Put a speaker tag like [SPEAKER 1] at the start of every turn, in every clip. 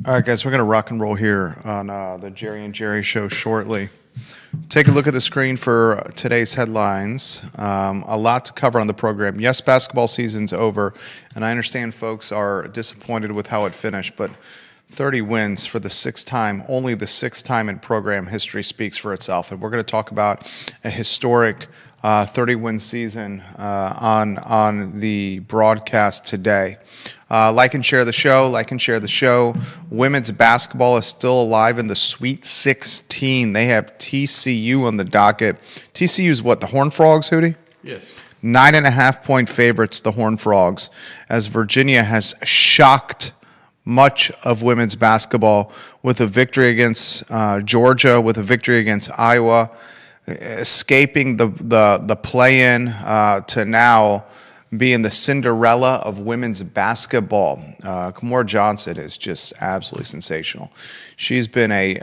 [SPEAKER 1] All right, guys, we're going to rock and roll here on the Jerry and Jerry Show shortly. Take a look at the screen for today's headlines. A lot to cover on the program. Yes, basketball season's over, and I understand folks are disappointed with how it finished, but 30 wins for the sixth time, only the sixth time in program history speaks for itself. And we're going to talk about a historic 30-win season on the broadcast today. Like and share the show. Like and share the show. Women's basketball is still alive in the Sweet 16. They have TCU on the docket. TCU's what, the Horned Frogs, Hootie?
[SPEAKER 2] Yes.
[SPEAKER 1] 9.5-point favorites, the Horned Frogs, as Virginia has shocked much of women's basketball with a victory against Georgia, with a victory against Iowa, escaping the play-in to now being the Cinderella of women's basketball. Kamora Johnson is just absolutely sensational. She's been a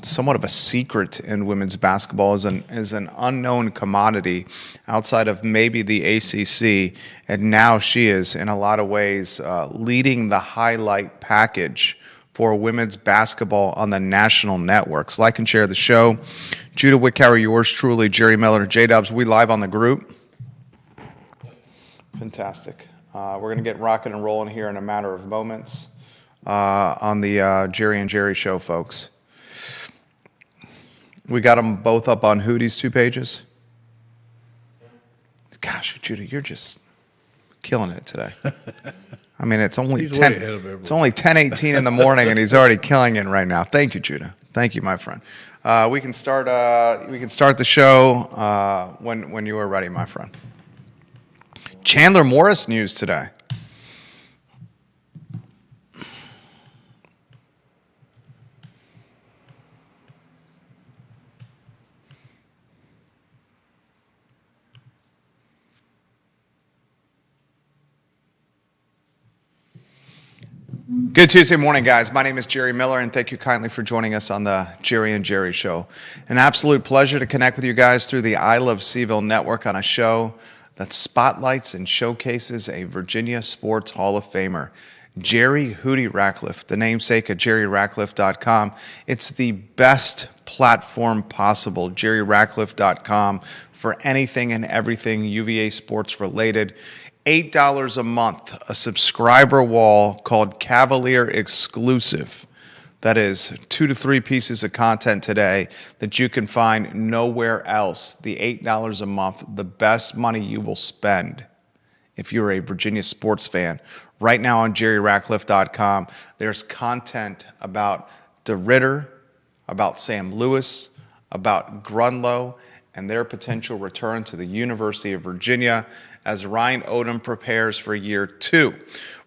[SPEAKER 1] somewhat of a secret in women's basketball as an unknown commodity outside of maybe the ACC, and now she is in a lot of ways leading the highlight package for women's basketball on the national networks. Like and share the show. Judah Wickower, yours truly, Jerry Miller, J-Dubs. We live on the group. Fantastic. We're going to get rocking and rolling here in a matter of moments on the Jerry and Jerry Show, folks. We got them both up on Hootie's 2 pages. Gosh, Judah, you're just killing it today. I mean, it's only 10:18 in the morning, and he's already killing it right now. Thank you, Judah. Thank you, my friend. We can start the show when you are ready, my friend. Chandler Morris news today. Good Tuesday morning, guys. My name is Jerry Miller, and thank you kindly for joining us on the Jerry and Jerry Show. An absolute pleasure to connect with you guys through the I Love CVille network on a show that spotlights and showcases a Virginia Sports Hall of Famer, Jerry Hootie Ratcliffe, the namesake of JerryRatcliffe.com. It's the best platform possible, JerryRatcliffe.com, for anything and everything UVA sports related. $8 a month, a subscriber wall called Cavalier Exclusive. That is 2 to 3 pieces of content today that you can find nowhere else. The $8 a month, the best money you will spend if you're a Virginia sports fan. Right now on JerryRatcliffe.com, there's content about DeRitter, about Sam Lewis, about Grunlow, and their potential return to the University of Virginia as Ryan Odom prepares for year 2.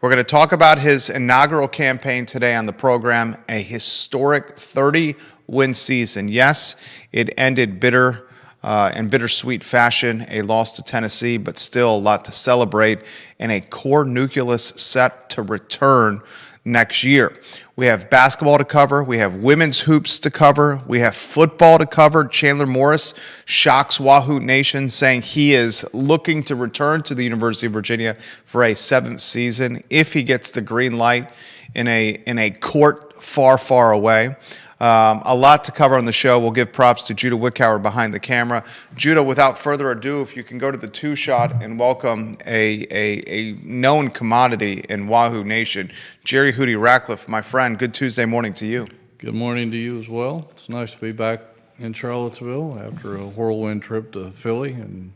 [SPEAKER 1] We're going to talk about his inaugural campaign today on the program, a historic 30-win season. Yes, it ended bitter in bittersweet fashion, a loss to Tennessee, but still a lot to celebrate, and a core nucleus set to return next year. We have basketball to cover. We have women's hoops to cover. We have football to cover. Chandler Morris shocks Wahoo Nation, saying he is looking to return to the University of Virginia for a 7th season if he gets the green light in a court far, far away. A lot to cover on the show. We'll give props to Judah Wickower behind the camera. Judah, without further ado, if you can go to the 2-shot and welcome a known commodity in Wahoo Nation, Jerry Hootie Ratcliffe, my friend. Good Tuesday morning to you.
[SPEAKER 2] Good morning to you as well. It's nice to be back in Charlottesville after a whirlwind trip to Philly, and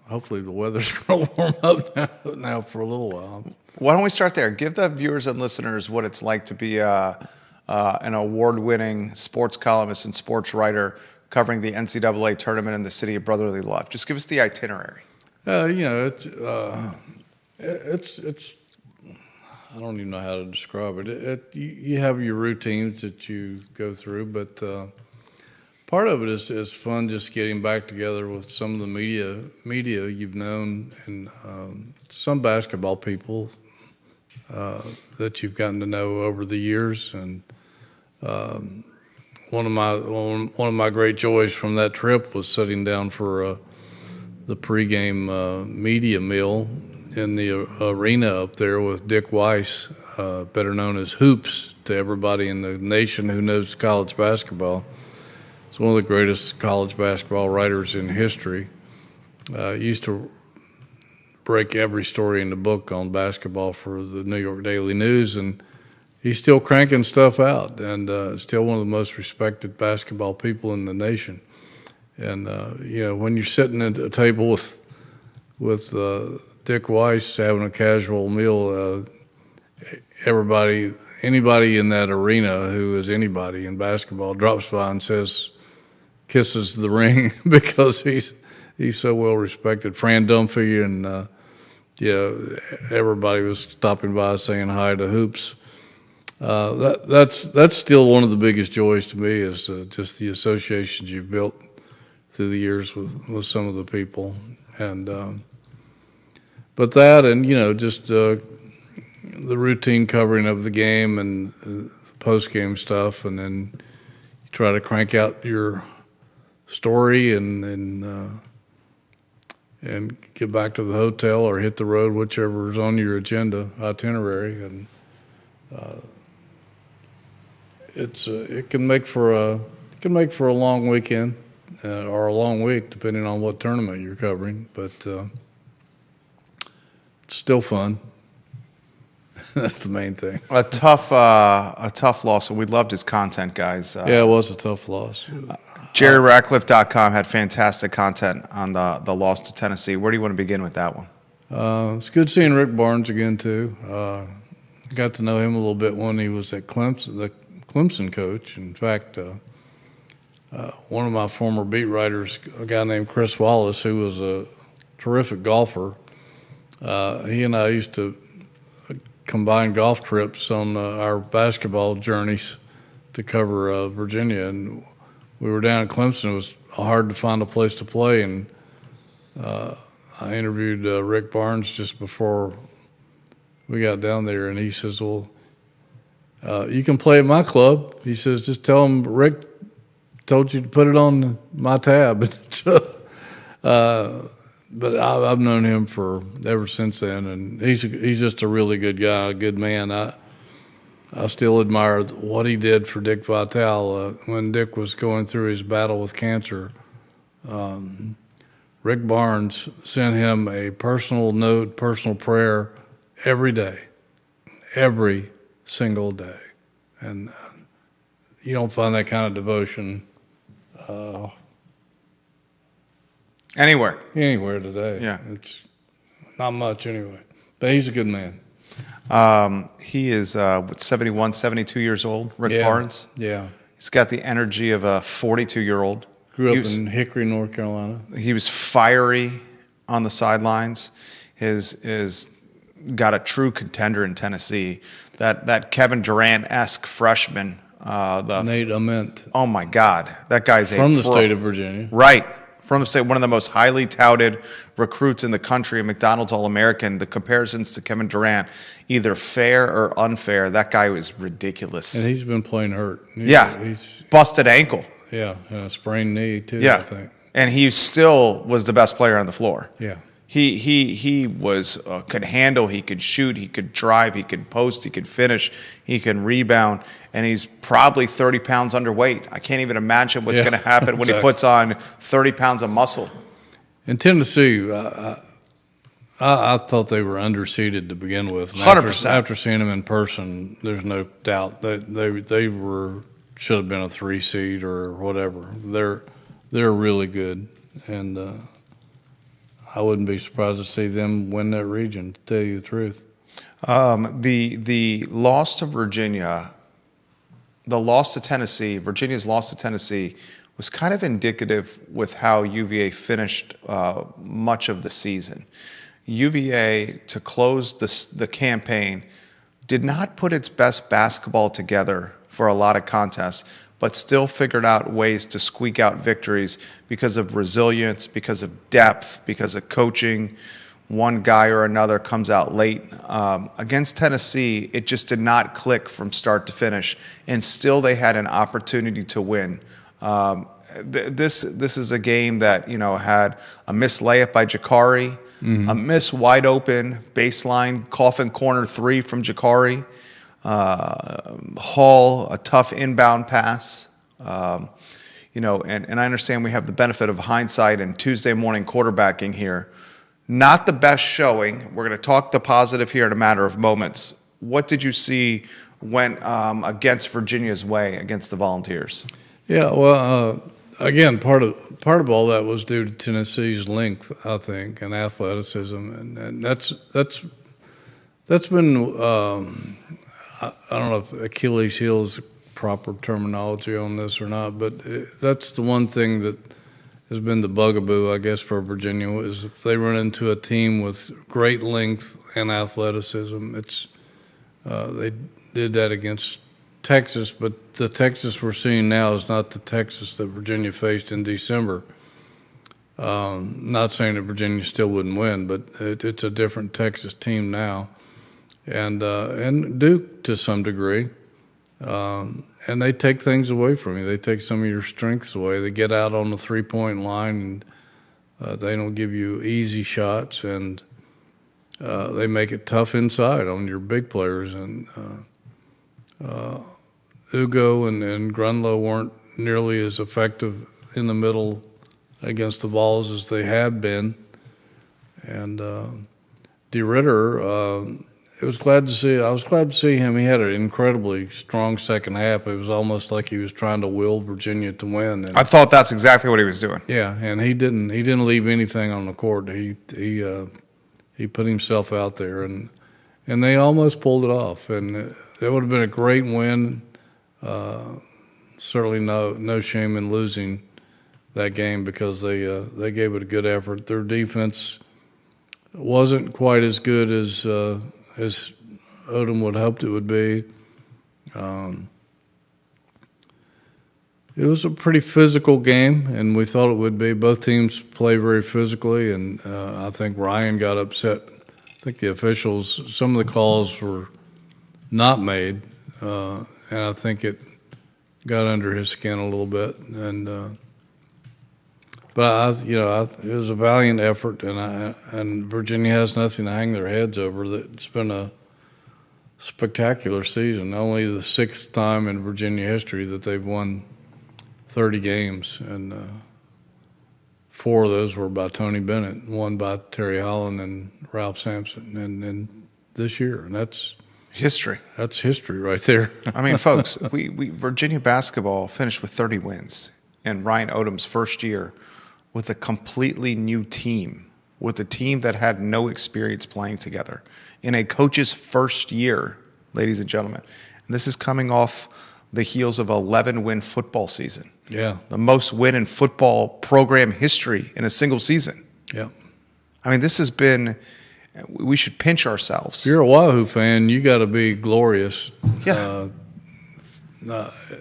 [SPEAKER 2] hopefully the weather's going to warm up now for a little while.
[SPEAKER 1] Why don't we start there? Give the viewers and listeners what it's like to be an award-winning sports columnist and sports writer covering the NCAA tournament in the city of brotherly love. Just give us the itinerary.
[SPEAKER 2] It's I don't even know how to describe it. You have your routines that you go through, but part of it is fun, just getting back together with some of the media you've known, and some basketball people that you've gotten to know over the years. And one of my great joys from that trip was sitting down for the pregame media meal in the arena up there with Dick Weiss, better known as Hoops to everybody in the nation who knows college basketball. He's one of the greatest college basketball writers in history. Used to break every story in the book on basketball for the New York Daily News, and he's still cranking stuff out, and still one of the most respected basketball people in the nation. And when you're sitting at a table with Dick Weiss having a casual meal, anybody in that arena who is anybody in basketball drops by and kisses the ring because he's so well respected. Fran Dunphy and everybody was stopping by saying hi to Hoops. That's still one of the biggest joys to me is just the associations you've built through the years with some of the people, and but that and just the routine covering of the game and post game stuff, and then you try to crank out your story and get back to the hotel or hit the road, whichever is on your itinerary, and it can make for a long weekend or a long week depending on what tournament you're covering, but it's still fun. That's the main thing.
[SPEAKER 1] A tough loss, and we loved his content, guys.
[SPEAKER 2] Yeah, it was a tough loss.
[SPEAKER 1] JerryRatcliffe.com had fantastic content on the loss to Tennessee. Where do you want to begin with that one?
[SPEAKER 2] It's good seeing Rick Barnes again too. Got to know him a little bit when he was at Clemson, the Clemson coach. In fact, one of my former beat writers, a guy named Chris Wallace, who was a terrific golfer, he and I used to combine golf trips on our basketball journeys to cover Virginia, and we were down at Clemson. It was hard to find a place to play, and I interviewed Rick Barnes just before we got down there, and he says, well, you can play at my club. He says, just tell him Rick told you to put it on my tab. But I've known him ever since then, and he's just a really good guy, a good man. I still admire what he did for Dick Vitale when Dick was going through his battle with cancer. Rick Barnes sent him a personal note, personal prayer every day, every single day. And you don't find that kind of devotion
[SPEAKER 1] Anywhere
[SPEAKER 2] today.
[SPEAKER 1] Yeah.
[SPEAKER 2] It's not much anyway. But he's a good man.
[SPEAKER 1] He is 71, 72 years old, Rick Barnes.
[SPEAKER 2] Yeah.
[SPEAKER 1] He's got the energy of a 42-year-old.
[SPEAKER 2] Grew up in Hickory, North Carolina.
[SPEAKER 1] He was fiery on the sidelines. Is got a true contender in Tennessee. That Kevin Durant-esque freshman.
[SPEAKER 2] Nate Ament.
[SPEAKER 1] Oh my God, that guy's
[SPEAKER 2] from the state of Virginia.
[SPEAKER 1] Right. From the state, one of the most highly touted recruits in the country, a McDonald's All-American. The comparisons to Kevin Durant, either fair or unfair, that guy was ridiculous.
[SPEAKER 2] And he's been playing hurt.
[SPEAKER 1] He's busted ankle.
[SPEAKER 2] Yeah, and a sprained knee too,
[SPEAKER 1] Yeah.
[SPEAKER 2] I think.
[SPEAKER 1] And he still was the best player on the floor.
[SPEAKER 2] Yeah.
[SPEAKER 1] He was could handle, he could shoot, he could drive, he could post, he could finish, he can rebound, and he's probably 30 pounds underweight. I can't even imagine what's going to happen when he puts on 30 pounds of muscle.
[SPEAKER 2] In Tennessee, I thought they were underseeded to begin with.
[SPEAKER 1] 100%.
[SPEAKER 2] After seeing them in person, there's no doubt that they should have been a 3 seed or whatever. They're really good, and I wouldn't be surprised to see them win that region, to tell you the truth.
[SPEAKER 1] The loss to Virginia, the loss to Tennessee, Virginia's loss to Tennessee was kind of indicative with how UVA finished much of the season. UVA, to close the campaign, did not put its best basketball together for a lot of contests, but still figured out ways to squeak out victories because of resilience, because of depth, because of coaching. One guy or another comes out late. Against Tennessee, it just did not click from start to finish, and still they had an opportunity to win. This is a game that had a missed layup by Jakari, a missed wide open baseline coffin corner 3 from Jakari. Hall, a tough inbound pass. And I understand we have the benefit of hindsight and Tuesday morning quarterbacking here. Not the best showing. We're going to talk the positive here in a matter of moments. What did you see went against Virginia's way against the Volunteers?
[SPEAKER 2] Yeah, well, again, part of all that was due to Tennessee's length, I think, and athleticism, and that's been I don't know if Achilles' heel is proper terminology on this or not, but that's the one thing that has been the bugaboo, I guess, for Virginia, is if they run into a team with great length and athleticism. They did that against Texas, but the Texas we're seeing now is not the Texas that Virginia faced in December. Not saying that Virginia still wouldn't win, but it's a different Texas team now, and Duke to some degree. And they take things away from you. They take some of your strengths away. They get out on the three-point line, and they don't give you easy shots, and they make it tough inside on your big players. And Ugo and Grunlow weren't nearly as effective in the middle against the Vols as they had been. And DeRitter, I was glad to see him. He had an incredibly strong second half. It was almost like he was trying to will Virginia to win. And
[SPEAKER 1] I thought that's exactly what he was doing.
[SPEAKER 2] yeah, and he didn't leave anything on the court. He put himself out there, and they almost pulled it off. And it would have been a great win. Certainly no shame in losing that game because they gave it a good effort. Their defense wasn't quite as good as Odom would hoped it would be. It was a pretty physical game, and we thought it would be. Both teams play very physically, and I think Ryan got upset. I think the officials, some of the calls were not made, and I think it got under his skin a little bit. But it was a valiant effort, and Virginia has nothing to hang their heads over. It's been a spectacular season. Only the sixth time in Virginia history that they've won 30 games, and 4 of those were by Tony Bennett, 1 by Terry Holland and Ralph Sampson, and this year, and that's
[SPEAKER 1] history.
[SPEAKER 2] That's history right there.
[SPEAKER 1] I mean, folks, we Virginia basketball finished with 30 wins in Ryan Odom's first year, with a completely new team, with a team that had no experience playing together in a coach's first year, ladies and gentlemen. And this is coming off the heels of an 11-win football season.
[SPEAKER 2] Yeah.
[SPEAKER 1] The most win in football program history in a single season.
[SPEAKER 2] Yeah.
[SPEAKER 1] I mean, this has been, we should pinch ourselves.
[SPEAKER 2] If you're a Wahoo fan, you got to be glorious.
[SPEAKER 1] Yeah.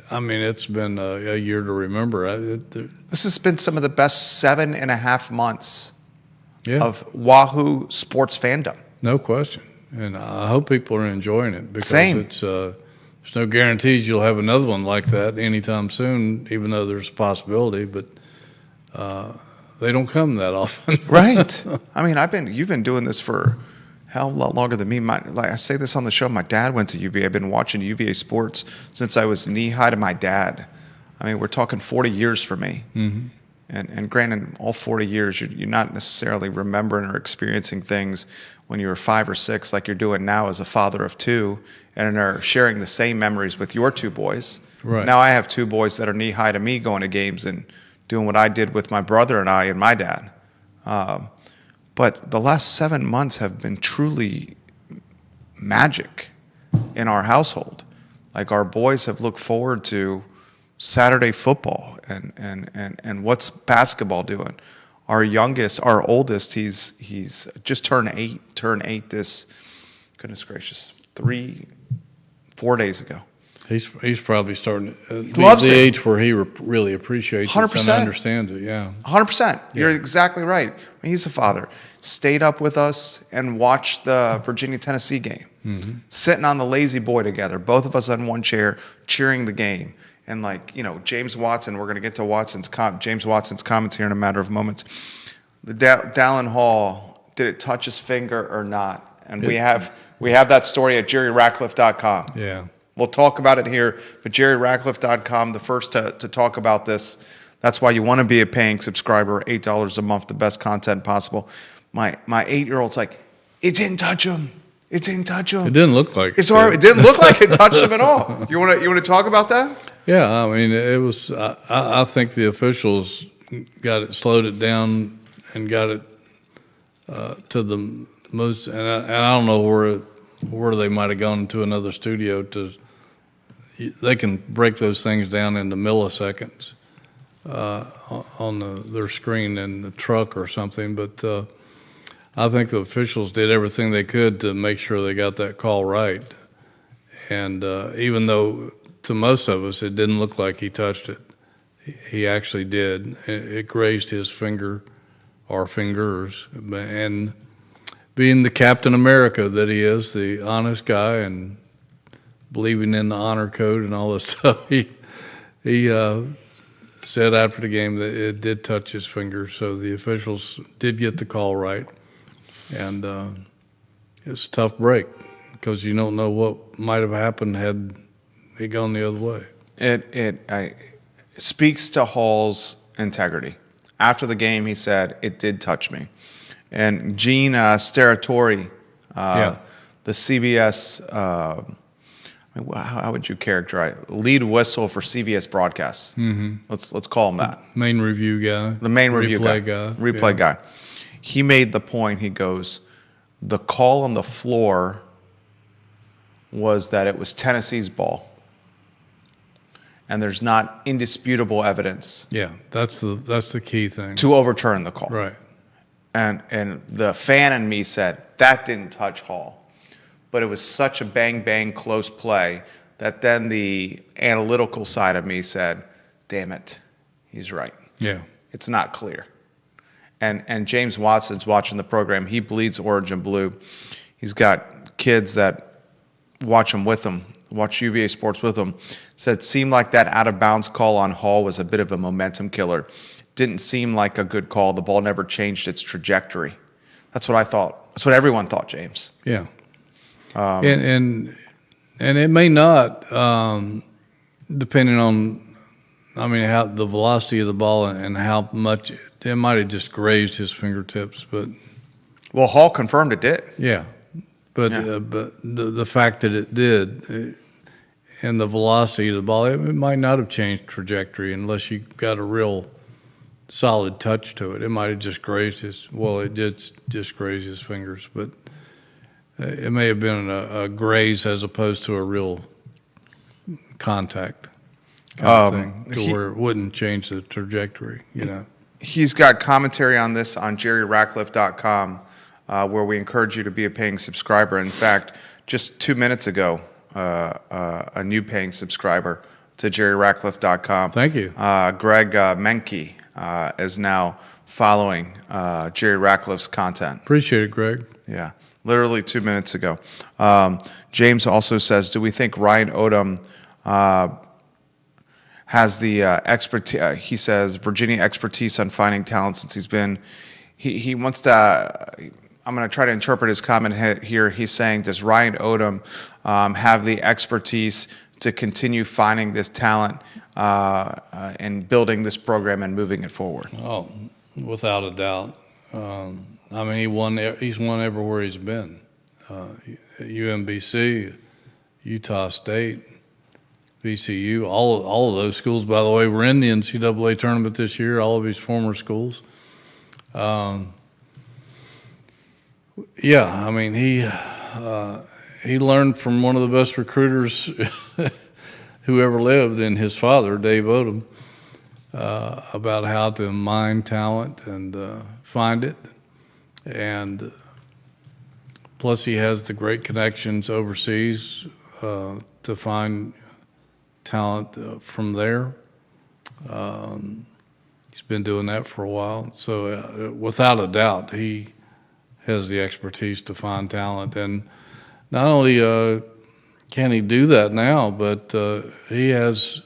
[SPEAKER 2] I mean, it's been a year to remember.
[SPEAKER 1] This has been some of the best 7.5 months of Wahoo sports fandom.
[SPEAKER 2] No question. And I hope people are enjoying it because
[SPEAKER 1] Same.
[SPEAKER 2] There's no guarantees you'll have another one like that anytime soon, even though there's a possibility, but they don't come that often.
[SPEAKER 1] Right. I mean, you've been doing this for hell a lot longer than me. Like I say this on the show, my dad went to UVA. I've been watching UVA sports since I was knee-high to my dad. I mean, we're talking 40 years for me. Mm-hmm. And granted, all 40 years, you're not necessarily remembering or experiencing things when you were 5 or 6 like you're doing now as a father of 2 and are sharing the same memories with your 2 boys.
[SPEAKER 2] Right.
[SPEAKER 1] Now I have 2 boys that are knee-high to me going to games and doing what I did with my brother and I and my dad. But the last 7 months have been truly magic in our household. Like our boys have looked forward to Saturday football and what's basketball doing. Our oldest, he's just turned 8 this, goodness gracious, 4 days ago.
[SPEAKER 2] He's probably starting
[SPEAKER 1] loves
[SPEAKER 2] the
[SPEAKER 1] it.
[SPEAKER 2] age where he really appreciates
[SPEAKER 1] 100%.
[SPEAKER 2] it and understands it. Yeah,
[SPEAKER 1] 100%. You're exactly right. I mean, he's a father. Stayed up with us and watched the Virginia-Tennessee game. Mm-hmm. Sitting on the lazy boy together, both of us on one chair, cheering the game. And James Watson, we're going to get to James Watson's comments here in a matter of moments. The Dallin Hall, did it touch his finger or not? And we have that story at jerryratcliffe.com.
[SPEAKER 2] Yeah.
[SPEAKER 1] We'll talk about it here, but jerryratcliffe.com, the first to talk about this. That's why you want to be a paying subscriber, $8 a month, the best content possible. My 8-year-old's like, it didn't touch him. It didn't touch him.
[SPEAKER 2] It didn't look like
[SPEAKER 1] it. It didn't look like it touched him at all. You want to talk about that?
[SPEAKER 2] Yeah, I mean, it was. I think the officials slowed it down, and got it to the most. And I don't know where they might have gone to another studio to. They can break those things down into milliseconds on their screen in the truck or something, but. I think the officials did everything they could to make sure they got that call right. And even though to most of us it didn't look like he touched it, he actually did. It grazed his finger or fingers. And being the Captain America that he is, the honest guy, and believing in the honor code and all this stuff, he said after the game that it did touch his finger. So the officials did get the call right. And it's a tough break because you don't know what might have happened had it gone the other way.
[SPEAKER 1] It speaks to Hall's integrity. After the game, he said, it did touch me. And Gene Steratore, the CBS, how would you characterize it? Lead whistle for CBS broadcasts. Mm-hmm. Let's call him that.
[SPEAKER 2] Main review guy.
[SPEAKER 1] The main review guy. Replay guy. He made the point, he goes, the call on the floor was that it was Tennessee's ball. And there's not indisputable evidence.
[SPEAKER 2] Yeah, that's the key thing.
[SPEAKER 1] To overturn the call.
[SPEAKER 2] Right.
[SPEAKER 1] And the fan in me said, that didn't touch Hall. But it was such a bang-bang close play that then the analytical side of me said, damn it, he's right.
[SPEAKER 2] Yeah.
[SPEAKER 1] It's not clear. And James Watson's watching the program. He bleeds orange and blue. He's got kids that watch him with him, watch UVA sports with him. Said seemed like that out of bounds call on Hall was a bit of a momentum killer. Didn't seem like a good call. The ball never changed its trajectory. That's what I thought. That's what everyone thought, James.
[SPEAKER 2] Yeah. And it may not, depending on, how the velocity of the ball and how much. It might have just grazed his fingertips, but
[SPEAKER 1] Hall confirmed it did.
[SPEAKER 2] Yeah, but the fact that it did, and the velocity of the ball, it might not have changed trajectory unless you got a real solid touch to it. It might have just grazed it did just graze his fingers, but it may have been a graze as opposed to a real contact kind of thing, where it wouldn't change the trajectory,
[SPEAKER 1] He's got commentary on this on jerryratcliffe.com, where we encourage you to be a paying subscriber. In fact, just 2 minutes ago, a new paying subscriber to jerryratcliffe.com.
[SPEAKER 2] Thank you.
[SPEAKER 1] Greg Menke is now following Jerry Ratcliffe's content.
[SPEAKER 2] Appreciate it, Greg.
[SPEAKER 1] Yeah, literally 2 minutes ago. James also says, do we think Ryan Odom has the expertise? He says Virginia expertise on finding talent since he's been. He wants to. I'm going to try to interpret his comment here. He's saying, does Ryan Odom have the expertise to continue finding this talent and building this program and moving it forward?
[SPEAKER 2] Oh, without a doubt. He's won everywhere he's been. UMBC, Utah State, VCU, all of those schools, by the way, were in the NCAA tournament this year, all of his former schools. He learned from one of the best recruiters who ever lived, in his father, Dave Odom, about how to mine talent and find it. And plus he has the great connections overseas to find talent from there. He's been doing that for a while. So without a doubt, he has the expertise to find talent. And not only can he do that now, but he has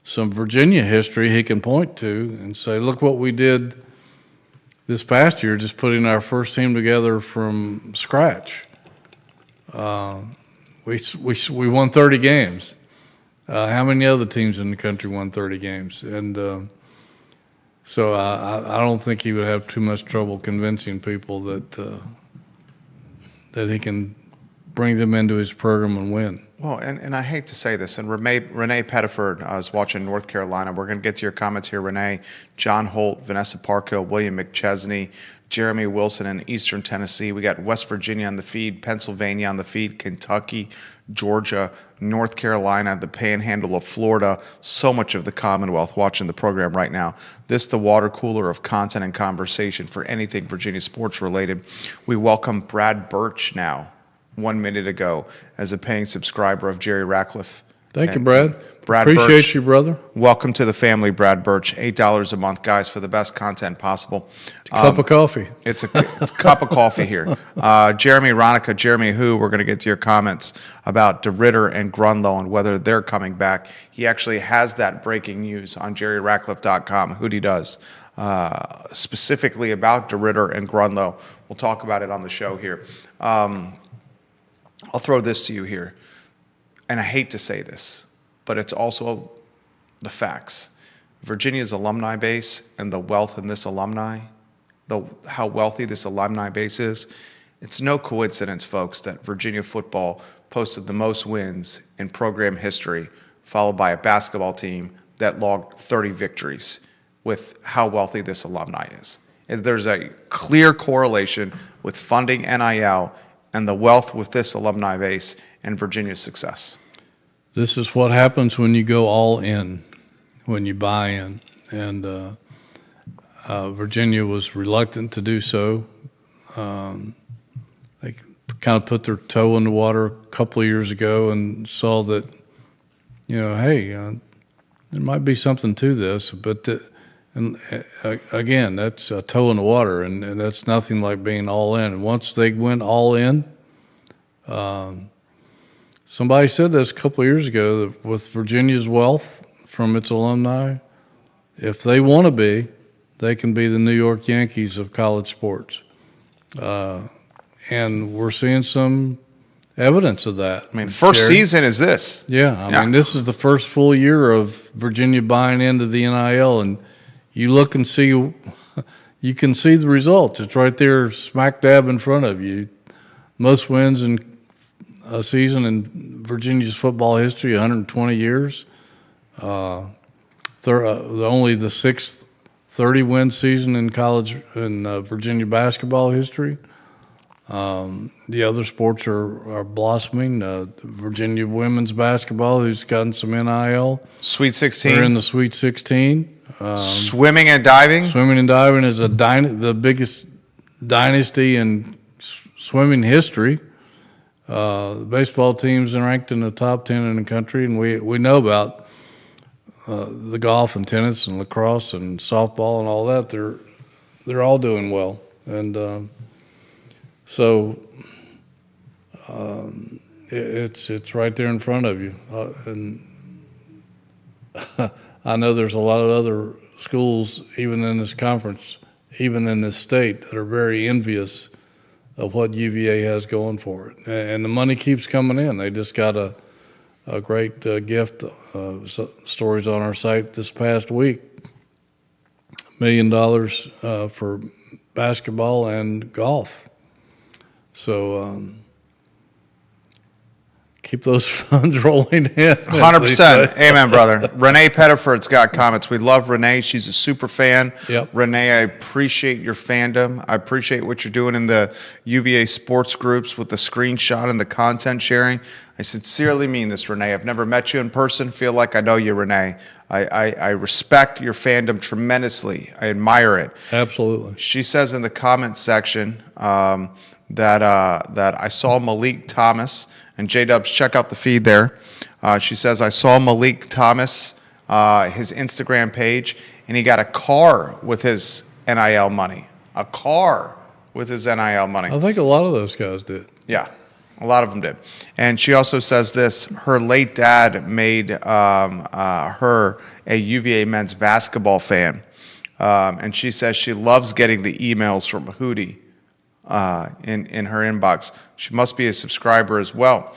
[SPEAKER 2] some Virginia history he can point to and say, look what we did this past year, just putting our first team together from scratch. We won 30 games. How many other teams in the country won 30 games? And so I don't think he would have too much trouble convincing people that he can bring them into his program and win.
[SPEAKER 1] Well, and I hate to say this, and Renee Pettiford is watching North Carolina. We're going to get to your comments here, Renee. John Holt, Vanessa Parkhill, William McChesney, Jeremy Wilson in Eastern Tennessee. We got West Virginia on the feed, Pennsylvania on the feed, Kentucky, Georgia, North Carolina, the panhandle of Florida, so much of the Commonwealth watching the program right now. This the water cooler of content and conversation for anything Virginia sports related. We welcome Brad Birch now, 1 minute ago, as a paying subscriber of Jerry Ratcliffe.
[SPEAKER 2] Thank you, Brad.
[SPEAKER 1] Brad
[SPEAKER 2] Appreciate
[SPEAKER 1] Birch,
[SPEAKER 2] you, brother.
[SPEAKER 1] Welcome to the family, Brad Birch. $8 a month, guys, for the best content possible.
[SPEAKER 2] Cup of coffee.
[SPEAKER 1] It's a cup of coffee here. Jeremy Ronica, Jeremy who, we're going to get to your comments about DeRitter and Grunlow and whether they're coming back. He actually has that breaking news on jerryratcliffe.com, Hootie does, specifically about DeRitter and Grunlow. We'll talk about it on the show here. I'll throw this to you here. And I hate to say this, but it's also the facts. Virginia's alumni base and the wealth in this alumni, how wealthy this alumni base is, it's no coincidence, folks, that Virginia football posted the most wins in program history, followed by a basketball team that logged 30 victories with how wealthy this alumni is. There's a clear correlation with funding NIL and the wealth with this alumni base and Virginia's success.
[SPEAKER 2] This is what happens when you go all in, when you buy in. And Virginia was reluctant to do so. They kind of put their toe in the water a couple of years ago and saw that, hey, there might be something to this. But again, that's a toe in the water, and that's nothing like being all in. And once they went all in, somebody said this a couple of years ago, that with Virginia's wealth from its alumni, if they want to be, they can be the New York Yankees of college sports. And we're seeing some evidence of that.
[SPEAKER 1] I mean, first season is this.
[SPEAKER 2] Yeah, I mean, this is the first full year of Virginia buying into the NIL, and you look and see, you can see the results. It's right there, smack dab in front of you. Most wins in a season in Virginia's football history, 120 years. Only the sixth 30-win season in college in Virginia basketball history. The other sports are blossoming. Virginia women's basketball, who's gotten some NIL.
[SPEAKER 1] Sweet 16.
[SPEAKER 2] They're in the Sweet 16.
[SPEAKER 1] Swimming and diving.
[SPEAKER 2] Swimming and diving is the biggest dynasty in swimming history. The baseball team's ranked in the top 10 in the country, and we know about the golf and tennis and lacrosse and softball and all that. They're all doing well, and so it's right there in front of you. And I know there's a lot of other schools, even in this conference, even in this state, that are very envious of what UVA has going for it. And the money keeps coming in. They just got a great gift, stories on our site this past week, $1 million for basketball and golf. So keep those funds rolling in.
[SPEAKER 1] 100%. Amen, brother. Renee Pettiford's got comments. We love Renee. She's a super fan.
[SPEAKER 2] Yep.
[SPEAKER 1] Renee, I appreciate your fandom. I appreciate what you're doing in the UVA sports groups with the screenshot and the content sharing. I sincerely mean this, Renee. I've never met you in person. Feel like I know you, Renee. I respect your fandom tremendously. I admire it.
[SPEAKER 2] Absolutely.
[SPEAKER 1] She says in the comments section that I saw Malik Thomas, and J-Dubs, check out the feed there. She says, I saw Malik Thomas, his Instagram page, and he got a car with his NIL money. A car with his NIL money.
[SPEAKER 2] I think a lot of those guys did.
[SPEAKER 1] Yeah, a lot of them did. And she also says this, her late dad made her a UVA men's basketball fan. And she says she loves getting the emails from Hootie in her inbox. She must be a subscriber as well.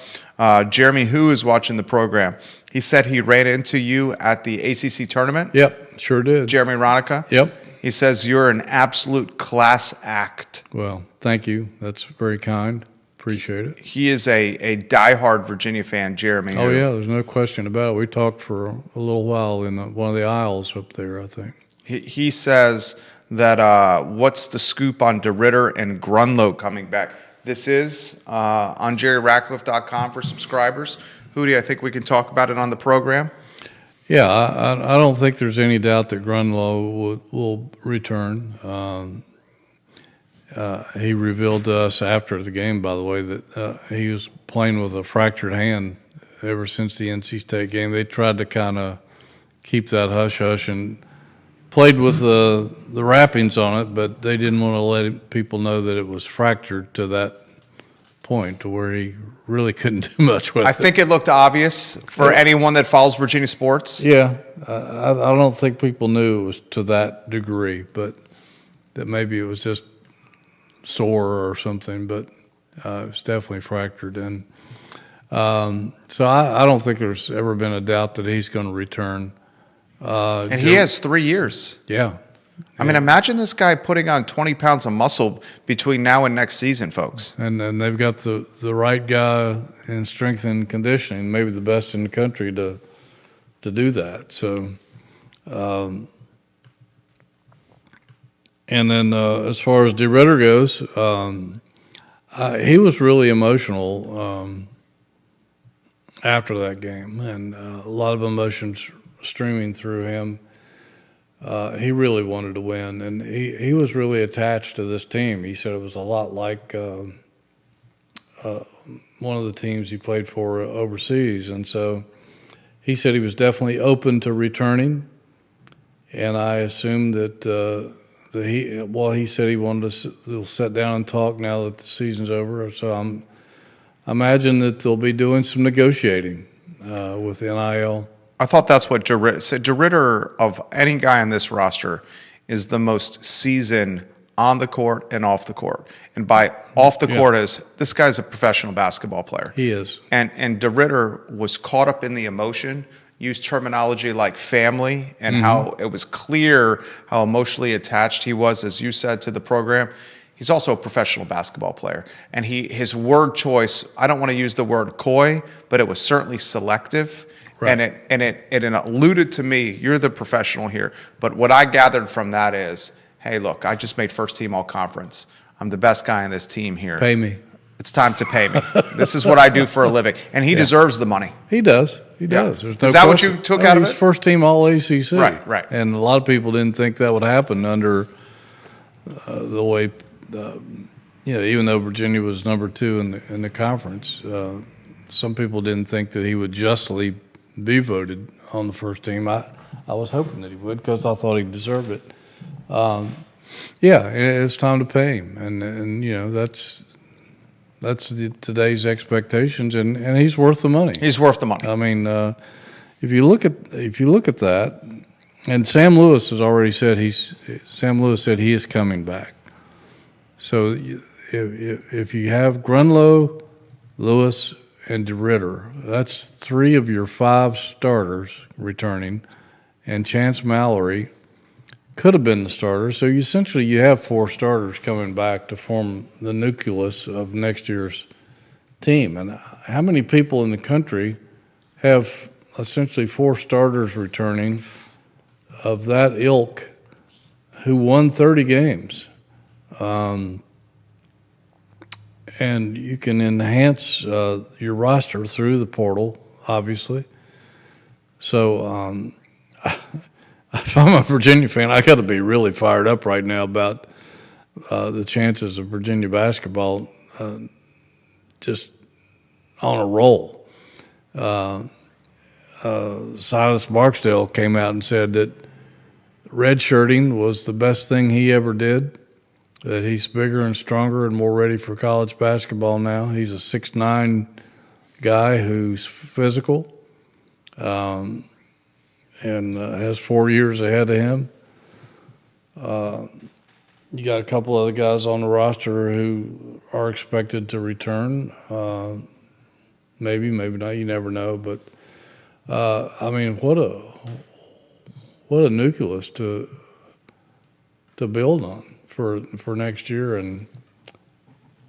[SPEAKER 1] Jeremy, who is watching the program, he said he ran into you at the ACC tournament.
[SPEAKER 2] Yep, sure did.
[SPEAKER 1] Jeremy Ronica.
[SPEAKER 2] Yep.
[SPEAKER 1] He says you're an absolute class act.
[SPEAKER 2] Well, thank you. That's very kind. Appreciate it.
[SPEAKER 1] He is a diehard Virginia fan, Jeremy.
[SPEAKER 2] Oh, yeah, there's no question about it. We talked for a little while in one of the aisles up there, I think.
[SPEAKER 1] He says that what's the scoop on DeRitter and Grunlow coming back? This is on jerryratcliffe.com for subscribers. Hootie, I think we can talk about it on the program.
[SPEAKER 2] Yeah, I don't think there's any doubt that Grunlow will return. He revealed to us after the game, by the way, that he was playing with a fractured hand ever since the NC State game. They tried to kind of keep that hush-hush and played with the wrappings on it, but they didn't want to let people know that it was fractured to that point to where he really couldn't do much with it.
[SPEAKER 1] I think it looked obvious for anyone that follows Virginia sports.
[SPEAKER 2] Yeah, I don't think people knew it was to that degree, but that maybe it was just sore or something, but it was definitely fractured. And so I don't think there's ever been a doubt that he's going to return.
[SPEAKER 1] And he has 3 years.
[SPEAKER 2] Yeah.
[SPEAKER 1] I mean, imagine this guy putting on 20 pounds of muscle between now and next season, folks.
[SPEAKER 2] And then they've got the right guy in strength and conditioning, maybe the best in the country to do that. So, and then as far as DeRitter goes, he was really emotional after that game, and a lot of emotions streaming through him. He really wanted to win, and he was really attached to this team. He said it was a lot like one of the teams he played for overseas, and so he said he was definitely open to returning. And I assumed that he said he wanted to sit down and talk now that the season's over. So I imagine that they'll be doing some negotiating with NIL.
[SPEAKER 1] I thought that's what DeRitter said. DeRitter, of any guy on this roster, is the most seasoned on the court and off the court. And by off the court is this guy's a professional basketball player.
[SPEAKER 2] He is.
[SPEAKER 1] And DeRitter was caught up in the emotion, used terminology like family, and how it was clear how emotionally attached he was, as you said, to the program. He's also a professional basketball player. And his word choice, I don't want to use the word coy, but it was certainly selective. Right. And it alluded to me, you're the professional here, but what I gathered from that is, hey, look, I just made first team all conference. I'm the best guy on this team here.
[SPEAKER 2] Pay me.
[SPEAKER 1] It's time to pay me. This is what I do for a living. And he deserves the money.
[SPEAKER 2] He does. He does.
[SPEAKER 1] Yeah. Is that what you took out of it?
[SPEAKER 2] He's first team all ACC.
[SPEAKER 1] Right.
[SPEAKER 2] And a lot of people didn't think that would happen under the way, even though Virginia was number 2 in the conference, some people didn't think that he would justly be voted on the first team. I was hoping that he would because I thought he deserved it. It's time to pay him, and that's today's expectations, and he's worth the money.
[SPEAKER 1] He's worth the money.
[SPEAKER 2] I mean, if you look at that, and Sam Lewis has already said he is coming back. So if you have Grunlow, Lewis, and DeRitter, that's 3 of your 5 starters returning, and Chance Mallory could have been the starter. So you have 4 starters coming back to form the nucleus of next year's team. And how many people in the country have essentially 4 starters returning of that ilk who won 30 games? And you can enhance your roster through the portal, obviously. So if I'm a Virginia fan, I got to be really fired up right now about the chances of Virginia basketball just on a roll. Silas Barksdale came out and said that redshirting was the best thing he ever did, that he's bigger and stronger and more ready for college basketball now. He's a 6'9" guy who's physical and has 4 years ahead of him. You got a couple other guys on the roster who are expected to return. Maybe not. You never know. But I mean, what a nucleus to build on for next year, and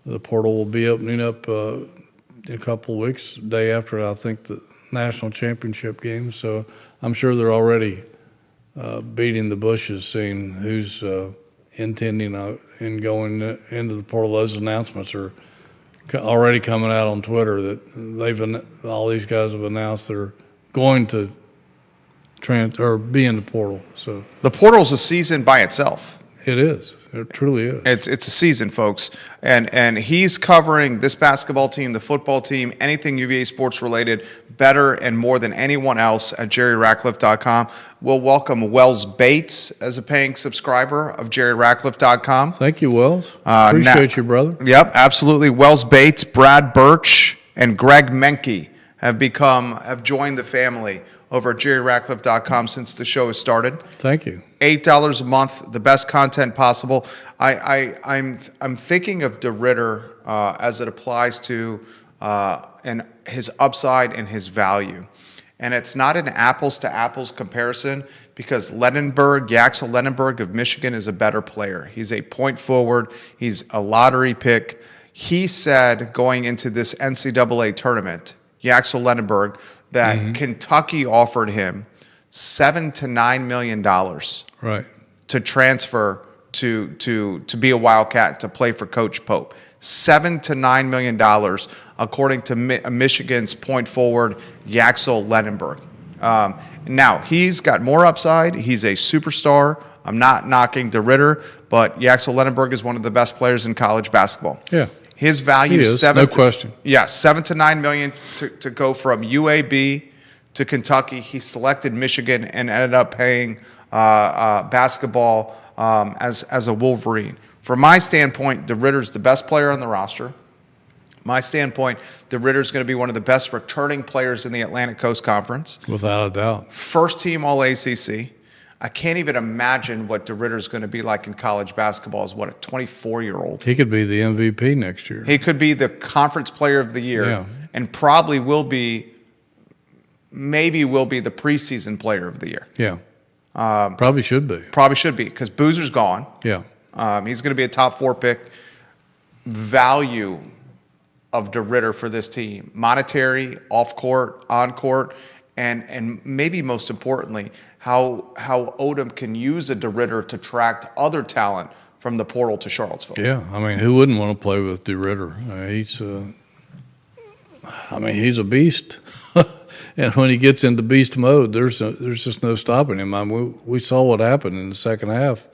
[SPEAKER 2] the portal will be opening up in a couple of weeks, day after I think the national championship game. So I'm sure they're already beating the bushes, seeing who's intending in going into the portal. Those announcements are already coming out on Twitter that all these guys have announced they're going to be in the portal. So
[SPEAKER 1] The portal's a season by itself.
[SPEAKER 2] it is. It truly is.
[SPEAKER 1] It's a season, folks, and he's covering this basketball team, the football team, anything UVA sports related better and more than anyone else at jerryratcliffe.com. We'll welcome Wells Bates as a paying subscriber of jerryratcliffe.com.
[SPEAKER 2] Thank you, Wells. Appreciate you, brother.
[SPEAKER 1] Yep, absolutely. Wells Bates, Brad Birch, and Greg Menke have joined the family over at jerryratcliffe.com since the show has started.
[SPEAKER 2] Thank you.
[SPEAKER 1] $8 a month, the best content possible. I'm thinking of DeRitter as it applies to and his upside and his value. And it's not an apples to apples comparison because Yaxel Lenenberg of Michigan is a better player. He's a point forward. He's a lottery pick. He said going into this NCAA tournament, Yaxel Lenenberg, that Kentucky offered him $7 to $9 million
[SPEAKER 2] Right.
[SPEAKER 1] to transfer to be a Wildcat to play for Coach Pope. $7 to $9 million, according to Michigan's point forward, Yaxel Lenenberg. Now, he's got more upside. He's a superstar. I'm not knocking DeRitter, but Yaxel Lenenberg is one of the best players in college basketball.
[SPEAKER 2] Yeah.
[SPEAKER 1] His value
[SPEAKER 2] He is, no question.
[SPEAKER 1] Yeah, $7 to $9 million to go from UAB to Kentucky. He selected Michigan and ended up paying basketball as a Wolverine. From my standpoint, DeRitter's the best player on the roster. My standpoint, DeRitter's going to be one of the best returning players in the Atlantic Coast Conference.
[SPEAKER 2] Without a doubt.
[SPEAKER 1] First team All-ACC. I can't even imagine what DeRitter's going to be like in college basketball as what, a 24-year-old.
[SPEAKER 2] He could be the MVP next year.
[SPEAKER 1] He could be the conference player of the year and probably maybe will be the preseason player of the year.
[SPEAKER 2] Yeah. Probably should be.
[SPEAKER 1] Probably should be because Boozer's gone.
[SPEAKER 2] Yeah.
[SPEAKER 1] He's going to be a top 4 pick. Value of DeRitter for this team, monetary, off court, on court, and maybe most importantly, how Odom can use a DeRitter to attract other talent from the portal to Charlottesville.
[SPEAKER 2] Yeah, I mean, who wouldn't want to play with DeRitter? He's a beast, and when he gets into beast mode, there's just no stopping him. I mean, we saw what happened in the second half.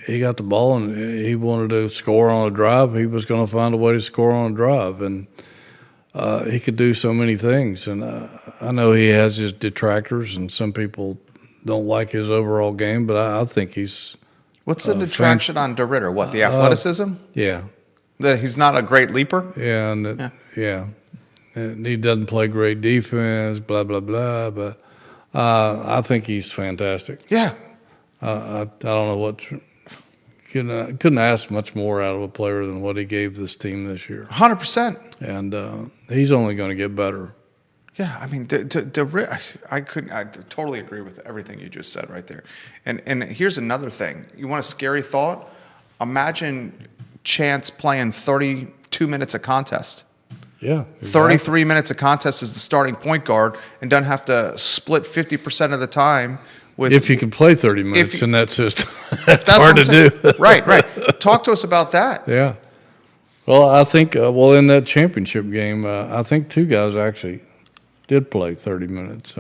[SPEAKER 2] He got the ball and he wanted to score on a drive. He was going to find a way to score on a drive, and he could do so many things. And I know he has his detractors, and some people don't like his overall game, but I think he's.
[SPEAKER 1] What's the detraction on DeRitter? What, the athleticism?
[SPEAKER 2] Yeah.
[SPEAKER 1] That he's not a great leaper?
[SPEAKER 2] Yeah, and he doesn't play great defense, blah, blah, blah. But I think he's fantastic.
[SPEAKER 1] Yeah.
[SPEAKER 2] I don't know what couldn't ask much more out of a player than what he gave this team this year.
[SPEAKER 1] 100%.
[SPEAKER 2] And he's only going to get better.
[SPEAKER 1] Yeah, I mean, I totally agree with everything you just said right there. And here's another thing. You want a scary thought? Imagine Chance playing 32 minutes a contest.
[SPEAKER 2] Yeah. Exactly.
[SPEAKER 1] 33 minutes a contest as the starting point guard and doesn't have to split 50% of the time.
[SPEAKER 2] If you can play 30 minutes in that system, that's hard to do.
[SPEAKER 1] Right. Talk to us about that.
[SPEAKER 2] Yeah. Well, I think, in that championship game, I think 2 guys actually did play 30 minutes.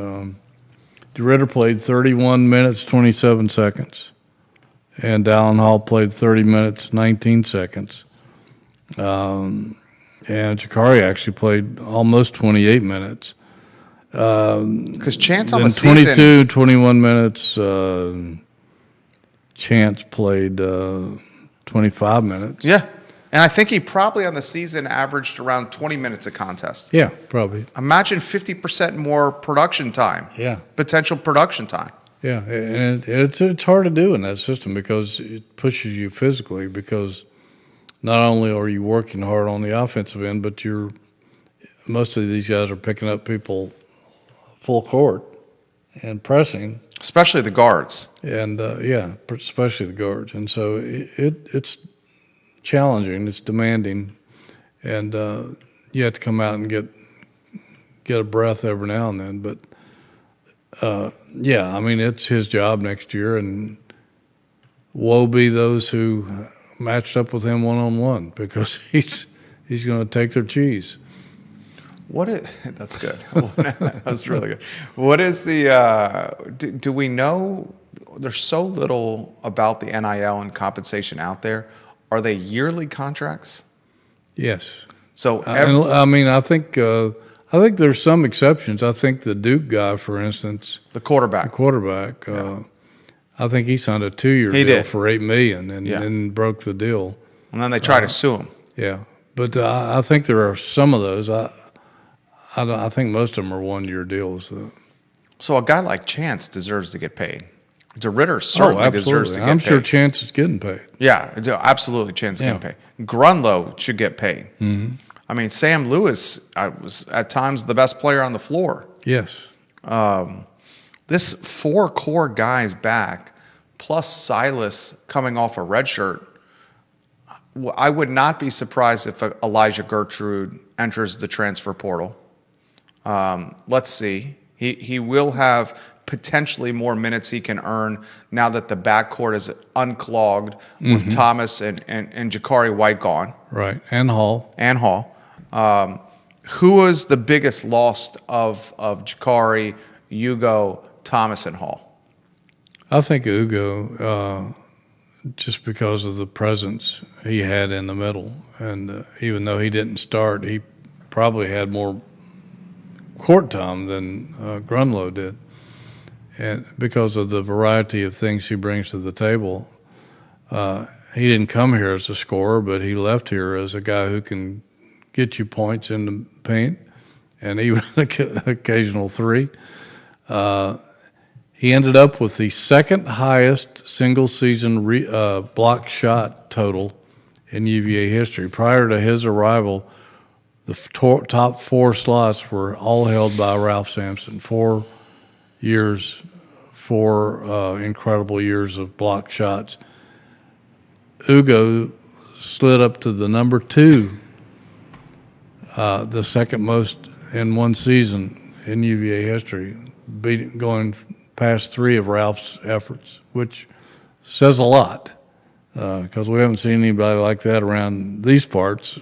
[SPEAKER 2] DeRitter played 31 minutes, 27 seconds. And Dallin Hall played 30 minutes, 19 seconds. And Jakari actually played almost 28 minutes.
[SPEAKER 1] Because Chance on the
[SPEAKER 2] 22, 21 minutes. Chance played 25 minutes.
[SPEAKER 1] Yeah. And I think he probably on the season averaged around 20 minutes a contest.
[SPEAKER 2] Yeah, probably.
[SPEAKER 1] Imagine 50% more production time.
[SPEAKER 2] Yeah.
[SPEAKER 1] Potential production time.
[SPEAKER 2] Yeah, and it's hard to do in that system because it pushes you physically. Because not only are you working hard on the offensive end, but most of these guys are picking up people full court and pressing,
[SPEAKER 1] especially the guards.
[SPEAKER 2] and especially the guards. And so it's challenging, it's demanding, and you have to come out and get a breath every now and then. But I mean, it's his job next year, and woe be those who matched up with him one-on-one, because he's going to take their cheese.
[SPEAKER 1] That's good. That's really good. What is the, do we know, there's so little about the NIL and compensation out there. Are they yearly contracts?
[SPEAKER 2] Yes.
[SPEAKER 1] So
[SPEAKER 2] I think there's some exceptions. I think the Duke guy, for instance,
[SPEAKER 1] the quarterback,
[SPEAKER 2] I think he signed a 2-year deal for $8 million and then broke the deal.
[SPEAKER 1] And then they tried to sue him.
[SPEAKER 2] Yeah, but I think there are some of those. I think most of them are 1-year deals.
[SPEAKER 1] So a guy like Chance deserves to get paid. DeRitter certainly deserves to get paid.
[SPEAKER 2] I'm sure Chance is getting paid.
[SPEAKER 1] Yeah, absolutely, Chance is getting paid. Grunlow should get paid.
[SPEAKER 2] Mm-hmm.
[SPEAKER 1] I mean, Sam Lewis was at times the best player on the floor.
[SPEAKER 2] Yes.
[SPEAKER 1] This 4 core guys back, plus Silas coming off a red shirt, I would not be surprised if Elijah Gertrude enters the transfer portal. Let's see. He will have potentially more minutes he can earn now that the backcourt is unclogged with Thomas and Jakari White gone.
[SPEAKER 2] Right, and Hall.
[SPEAKER 1] Who was the biggest loss of Jakari, Hugo, Thomas, and Hall?
[SPEAKER 2] I think Hugo, just because of the presence he had in the middle. And even though he didn't start, he probably had more court time than Grunlow did. And because of the variety of things he brings to the table, he didn't come here as a scorer, but he left here as a guy who can get you points in the paint and even occasional 3. He ended up with the second highest single season block shot total in UVA history. Prior to his arrival, the top 4 slots were all held by Ralph Sampson. 4 years, 4 incredible years of block shots. Hugo slid up to the number 2, the second most in one season in UVA history, going past 3 of Ralph's efforts, which says a lot, because we haven't seen anybody like that around these parts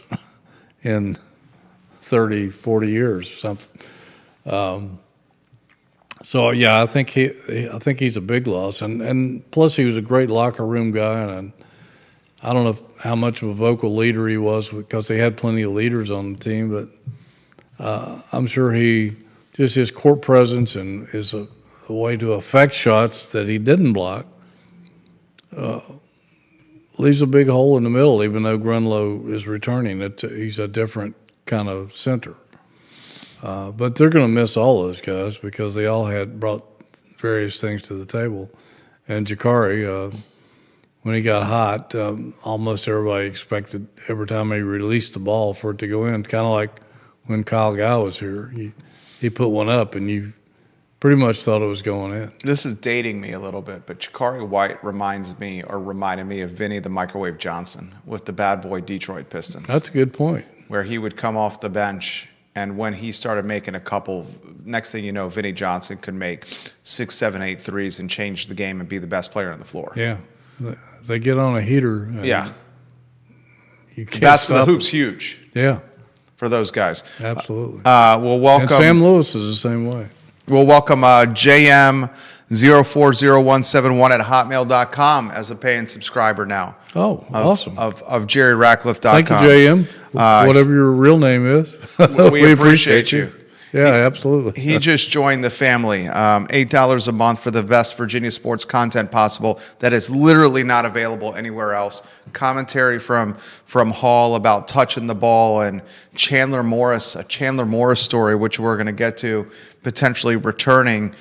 [SPEAKER 2] in 30, 40 years or something. So yeah, I think he's a big loss, and plus he was a great locker room guy, and I don't know how much of a vocal leader he was, because they had plenty of leaders on the team, but I'm sure just his court presence and is a way to affect shots that he didn't block leaves a big hole in the middle. Even though Grunlow is returning, he's a different kind of center. But they're going to miss all those guys because they all had brought various things to the table. And Jakari, when he got hot, almost everybody expected every time he released the ball for it to go in, kind of like when Kyle Guy was here. He put one up, and you pretty much thought it was going in.
[SPEAKER 1] This is dating me a little bit, but Jakari White reminded me of Vinny the Microwave Johnson with the bad boy Detroit Pistons.
[SPEAKER 2] That's a good point.
[SPEAKER 1] Where he would come off the bench, and when he started making a couple, next thing you know, Vinny Johnson could make 6, 7, 8 threes and change the game and be the best player on the floor.
[SPEAKER 2] Yeah. They get on a heater.
[SPEAKER 1] Yeah.
[SPEAKER 2] You can't
[SPEAKER 1] Basket of the
[SPEAKER 2] stop
[SPEAKER 1] hoop's huge.
[SPEAKER 2] Yeah.
[SPEAKER 1] For those guys.
[SPEAKER 2] Absolutely.
[SPEAKER 1] We'll welcome.
[SPEAKER 2] And Sam Lewis is the same way.
[SPEAKER 1] We'll welcome JM040171 at hotmail.com as a paying subscriber now.
[SPEAKER 2] Oh, awesome.
[SPEAKER 1] Of JerryRatcliffe.com.
[SPEAKER 2] Thank you, JM. Whatever your real name is.
[SPEAKER 1] We appreciate you.
[SPEAKER 2] Yeah, absolutely.
[SPEAKER 1] He just joined the family. $8 a month for the best Virginia sports content possible that is literally not available anywhere else. Commentary from Hall about touching the ball, and Chandler Morris, a Chandler Morris story, which we're going to get to, potentially returning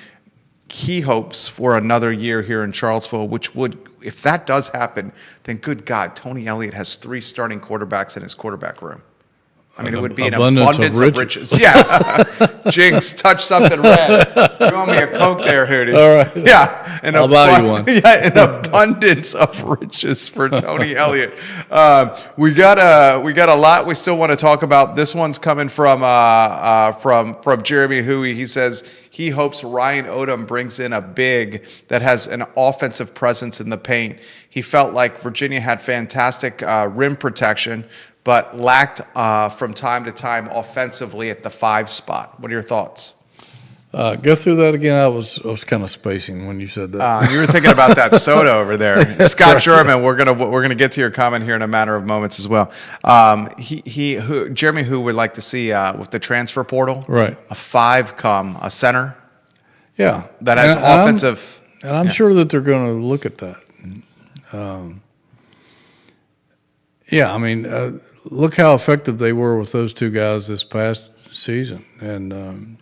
[SPEAKER 1] he hopes for another year here in Charlottesville, which would, if that does happen, then good God, Tony Elliott has 3 starting quarterbacks in his quarterback room. I mean, it would be an abundance of riches. Yeah. Jinx, touch something red. You owe me a Coke there, Hootie.
[SPEAKER 2] All right.
[SPEAKER 1] Yeah.
[SPEAKER 2] I'll buy you one.
[SPEAKER 1] Yeah, an abundance of riches for Tony Elliott. We got a lot we still want to talk about. This one's coming from Jeremy Huey. He says he hopes Ryan Odom brings in a big that has an offensive presence in the paint. He felt like Virginia had fantastic rim protection, but lacked from time to time offensively at the 5 spot. What are your thoughts?
[SPEAKER 2] Go through that again. I was kind of spacing when you said that.
[SPEAKER 1] You were thinking about that soda over there, Scott German. We're gonna get to your comment here in a matter of moments as well. Jeremy, who would like to see with the transfer portal,
[SPEAKER 2] right?
[SPEAKER 1] A 5 come a center,
[SPEAKER 2] yeah,
[SPEAKER 1] that has offensive.
[SPEAKER 2] I'm sure that they're going to look at that. Yeah, I mean, look how effective they were with those 2 guys this past season, and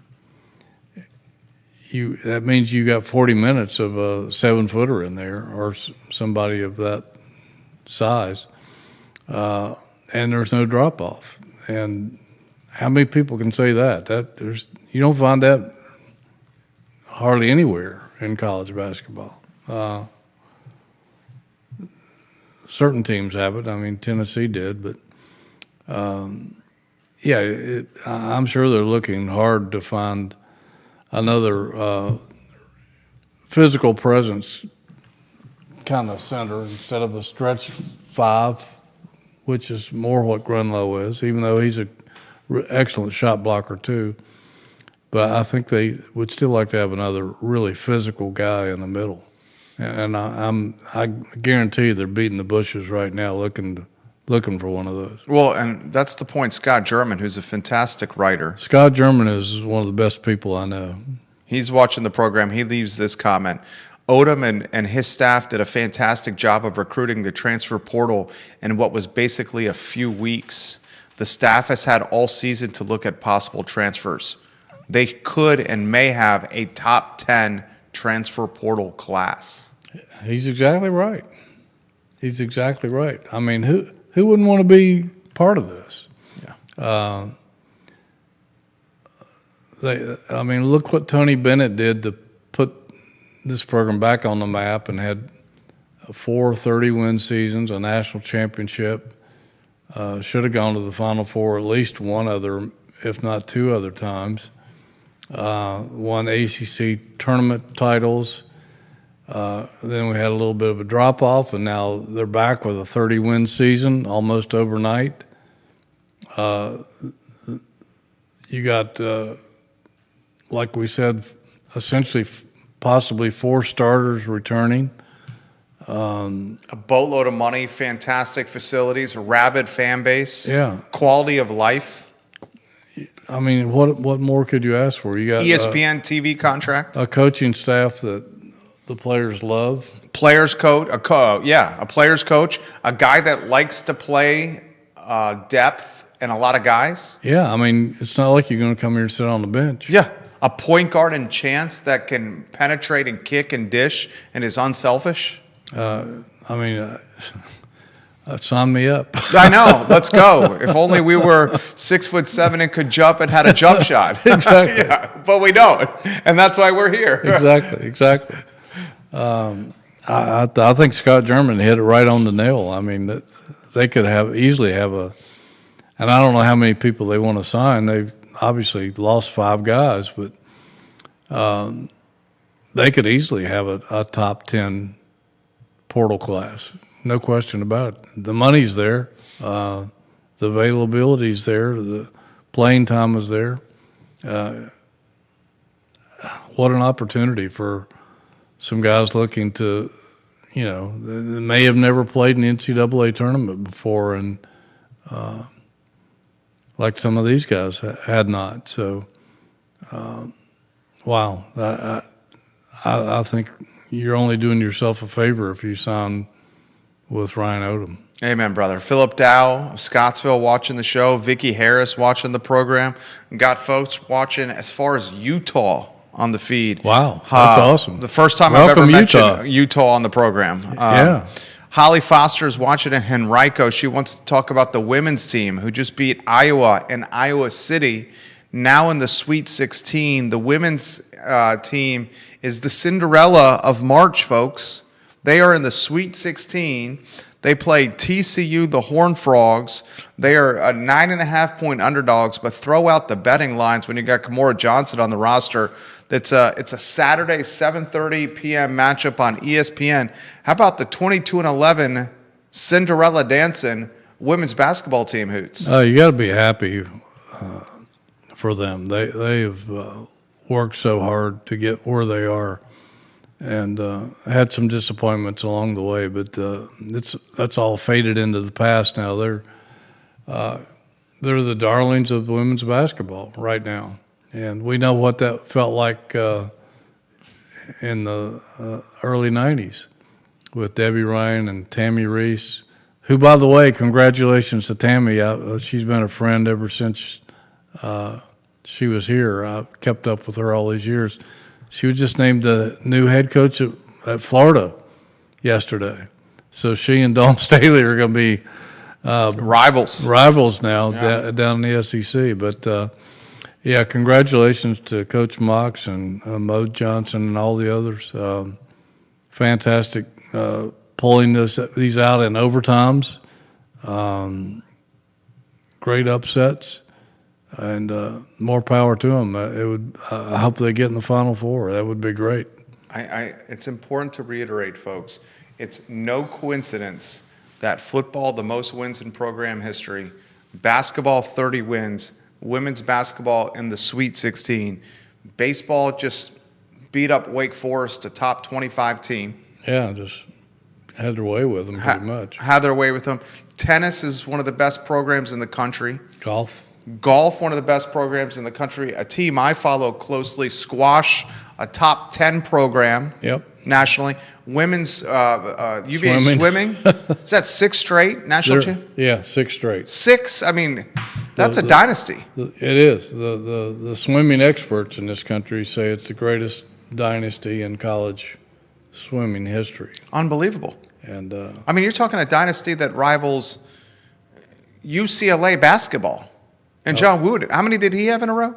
[SPEAKER 2] that means you got 40 minutes of a 7-footer in there or somebody of that size, and there's no drop off. And how many people can say that? You don't find that hardly anywhere in college basketball. Certain teams have it. I mean, Tennessee did, but yeah, I'm sure they're looking hard to find another physical presence kind of center instead of a stretch 5, which is more what Grunlow is, even though he's an excellent shot blocker too. But I think they would still like to have another really physical guy in the middle. And I guarantee they're beating the bushes right now looking for one of those.
[SPEAKER 1] Well, and that's the point. Scott German, who's a fantastic writer.
[SPEAKER 2] Scott German is one of the best people I know.
[SPEAKER 1] He's watching the program. He leaves this comment. Odom and his staff did a fantastic job of recruiting the transfer portal in what was basically a few weeks. The staff has had all season to look at possible transfers. They could and may have a top 10 transfer portal class.
[SPEAKER 2] He's exactly right. He's exactly right. I mean, who wouldn't want to be part of this?
[SPEAKER 1] Yeah.
[SPEAKER 2] I mean, look what Tony Bennett did to put this program back on the map, and had 4 30-win seasons, a national championship. Should have gone to the Final Four at least one other, if not 2 other times. Won ACC tournament titles. Then we had a little bit of a drop-off, and now they're back with a 30-win season almost overnight. You got, like we said, essentially possibly 4 starters returning.
[SPEAKER 1] A boatload of money, fantastic facilities, a rabid fan base,
[SPEAKER 2] yeah,
[SPEAKER 1] quality of life.
[SPEAKER 2] I mean, what more could you ask for? You got
[SPEAKER 1] ESPN TV contract,
[SPEAKER 2] a coaching staff that the players love,
[SPEAKER 1] players coach, a players coach, a guy that likes to play depth and a lot of guys.
[SPEAKER 2] Yeah, I mean, it's not like you're going to come here and sit on the bench.
[SPEAKER 1] Yeah, a point guard and chance that can penetrate and kick and dish and is unselfish.
[SPEAKER 2] I mean, sign me up.
[SPEAKER 1] I know. Let's go. If only we were 6'7" and could jump and had a jump shot.
[SPEAKER 2] Exactly.
[SPEAKER 1] Yeah, but we don't, and that's why we're here.
[SPEAKER 2] Exactly. I think Scott German hit it right on the nail. I mean, they could easily have and I don't know how many people they want to sign. They've obviously lost 5 guys, but they could easily have a top 10 portal class. No question about it. The money's there. The availability's there. The playing time is there. What an opportunity for some guys looking to, they may have never played in the NCAA tournament before, and like some of these guys had not. So, wow. I think you're only doing yourself a favor if you sign with Ryan Odom.
[SPEAKER 1] Amen, brother. Philip Dow of Scottsville watching the show. Vicky Harris watching the program. We've got folks watching as far as Utah on the feed.
[SPEAKER 2] Wow, that's awesome.
[SPEAKER 1] The first time
[SPEAKER 2] Welcome,
[SPEAKER 1] I've ever
[SPEAKER 2] Utah.
[SPEAKER 1] mentioned Utah on the program.
[SPEAKER 2] Yeah.
[SPEAKER 1] Holly Foster is watching in Henrico. She wants to talk about the women's team who just beat Iowa and Iowa City, now in the Sweet 16. The women's team is the Cinderella of March, folks. They are in the Sweet 16. They played TCU, the Horned Frogs. They are 9.5-point underdogs, but throw out the betting lines when you got Kamora Johnson on the roster. It's a Saturday 7:30 p.m. matchup on ESPN. How about the 22-11 Cinderella dancing women's basketball team, Hoots?
[SPEAKER 2] You got to be happy for them. They've worked so hard to get where they are, and had some disappointments along the way. But that's all faded into the past now. They're the darlings of women's basketball right now. And we know what that felt like in the early 90s with Debbie Ryan and Tammy Reese, who, by the way, congratulations to Tammy. She's been a friend ever since she was here. I kept up with her all these years. She was just named the new head coach at Florida yesterday. So she and Dawn Staley are going to be rivals now down in the SEC. But yeah, congratulations to Coach Mox and Mo Johnson and all the others. Fantastic pulling these out in overtimes. Great upsets, and more power to them. I hope they get in the Final Four. That would be great.
[SPEAKER 1] It's important to reiterate, folks, it's no coincidence that football, the most wins in program history, basketball, 30 wins, women's basketball in the Sweet 16. Baseball just beat up Wake Forest, a top 25 team.
[SPEAKER 2] Yeah, just had their way with them pretty much.
[SPEAKER 1] Had their way with them. Tennis is one of the best programs in the country.
[SPEAKER 2] Golf,
[SPEAKER 1] one of the best programs in the country. A team I follow closely, squash, a top 10 program nationally. Women's UVA swimming. Is that 6 straight national champ?
[SPEAKER 2] Yeah, 6 straight.
[SPEAKER 1] 6? I mean, that's a dynasty.
[SPEAKER 2] It is. The swimming experts in this country say it's the greatest dynasty in college swimming history.
[SPEAKER 1] Unbelievable.
[SPEAKER 2] And
[SPEAKER 1] I mean, you're talking a dynasty that rivals UCLA basketball. And John Wooden, how many did he have in a row?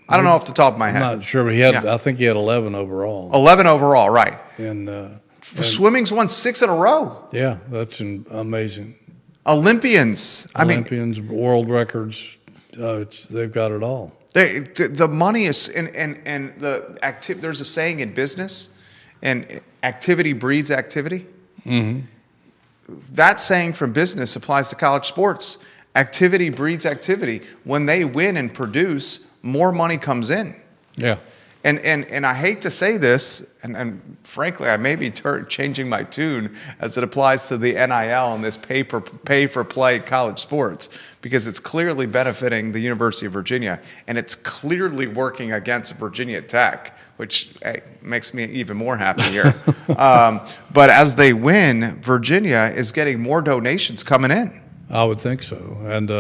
[SPEAKER 1] I don't know off the top of my head.
[SPEAKER 2] I'm not sure, but he had. I think he had 11 overall.
[SPEAKER 1] 11 overall, right?
[SPEAKER 2] And
[SPEAKER 1] swimming's won 6 in a row.
[SPEAKER 2] Yeah, that's amazing.
[SPEAKER 1] Olympians,
[SPEAKER 2] world records. They've got it all.
[SPEAKER 1] The money is, and the activity. There's a saying in business, and activity breeds activity.
[SPEAKER 2] Mm-hmm.
[SPEAKER 1] That saying from business applies to college sports. Activity breeds activity. When they win and produce, more money comes in.
[SPEAKER 2] Yeah.
[SPEAKER 1] And I hate to say this, and frankly, I may be changing my tune as it applies to the NIL and this pay-for-play college sports, because it's clearly benefiting the University of Virginia, and it's clearly working against Virginia Tech, which makes me even more happy here. But as they win, Virginia is getting more donations coming in.
[SPEAKER 2] I would think so. And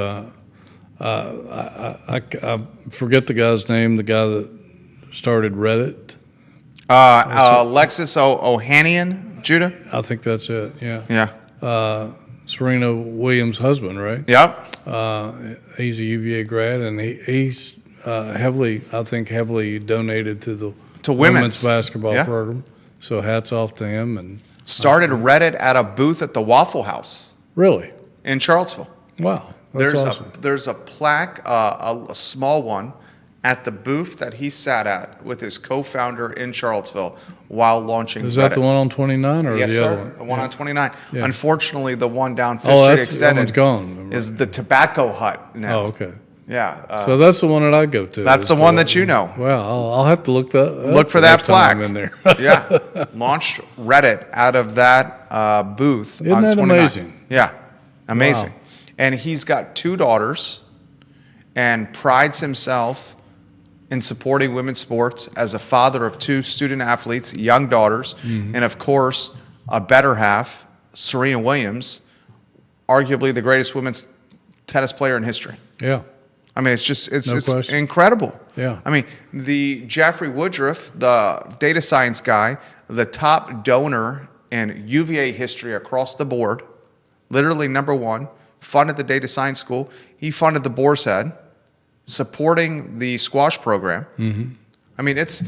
[SPEAKER 2] I forget the guy's name, the guy that started Reddit.
[SPEAKER 1] Alexis Ohanian, Judah?
[SPEAKER 2] I think that's it, yeah.
[SPEAKER 1] Yeah.
[SPEAKER 2] Serena Williams' husband, right?
[SPEAKER 1] Yep.
[SPEAKER 2] He's a UVA grad, and he's heavily donated to the women's basketball program. So hats off to him. And
[SPEAKER 1] started Reddit at a booth at the Waffle House.
[SPEAKER 2] Really?
[SPEAKER 1] In Charlottesville.
[SPEAKER 2] Wow. That's awesome.
[SPEAKER 1] There's a plaque, a small one, at the booth that he sat at with his co-founder in Charlottesville while launching Reddit.
[SPEAKER 2] Is that the one on 29 or the other one?
[SPEAKER 1] The one on 29.
[SPEAKER 2] Yeah.
[SPEAKER 1] Unfortunately, the one down 5th Street Extended
[SPEAKER 2] that one's gone.
[SPEAKER 1] Is the Tobacco Hut now.
[SPEAKER 2] Oh, okay.
[SPEAKER 1] Yeah.
[SPEAKER 2] So that's the one that I go to.
[SPEAKER 1] That's the one that you know.
[SPEAKER 2] Well, I'll have to look
[SPEAKER 1] for that plaque.
[SPEAKER 2] In there.
[SPEAKER 1] Yeah. Launched Reddit out of that booth.
[SPEAKER 2] Isn't that 29. Amazing?
[SPEAKER 1] Yeah. Amazing.
[SPEAKER 2] Wow.
[SPEAKER 1] And he's got 2 daughters and prides himself in supporting women's sports as a father of 2 student athletes, young daughters, and of course, a better half, Serena Williams, arguably the greatest women's tennis player in history.
[SPEAKER 2] Yeah.
[SPEAKER 1] I mean, it's
[SPEAKER 2] question.
[SPEAKER 1] incredible.
[SPEAKER 2] Yeah.
[SPEAKER 1] I mean, the Jeffrey Woodruff, the data science guy, the top donor in UVA history across the board, literally number one, funded the data science school. He funded the Boar's Head, supporting the squash program.
[SPEAKER 2] Mm-hmm.
[SPEAKER 1] I mean, it's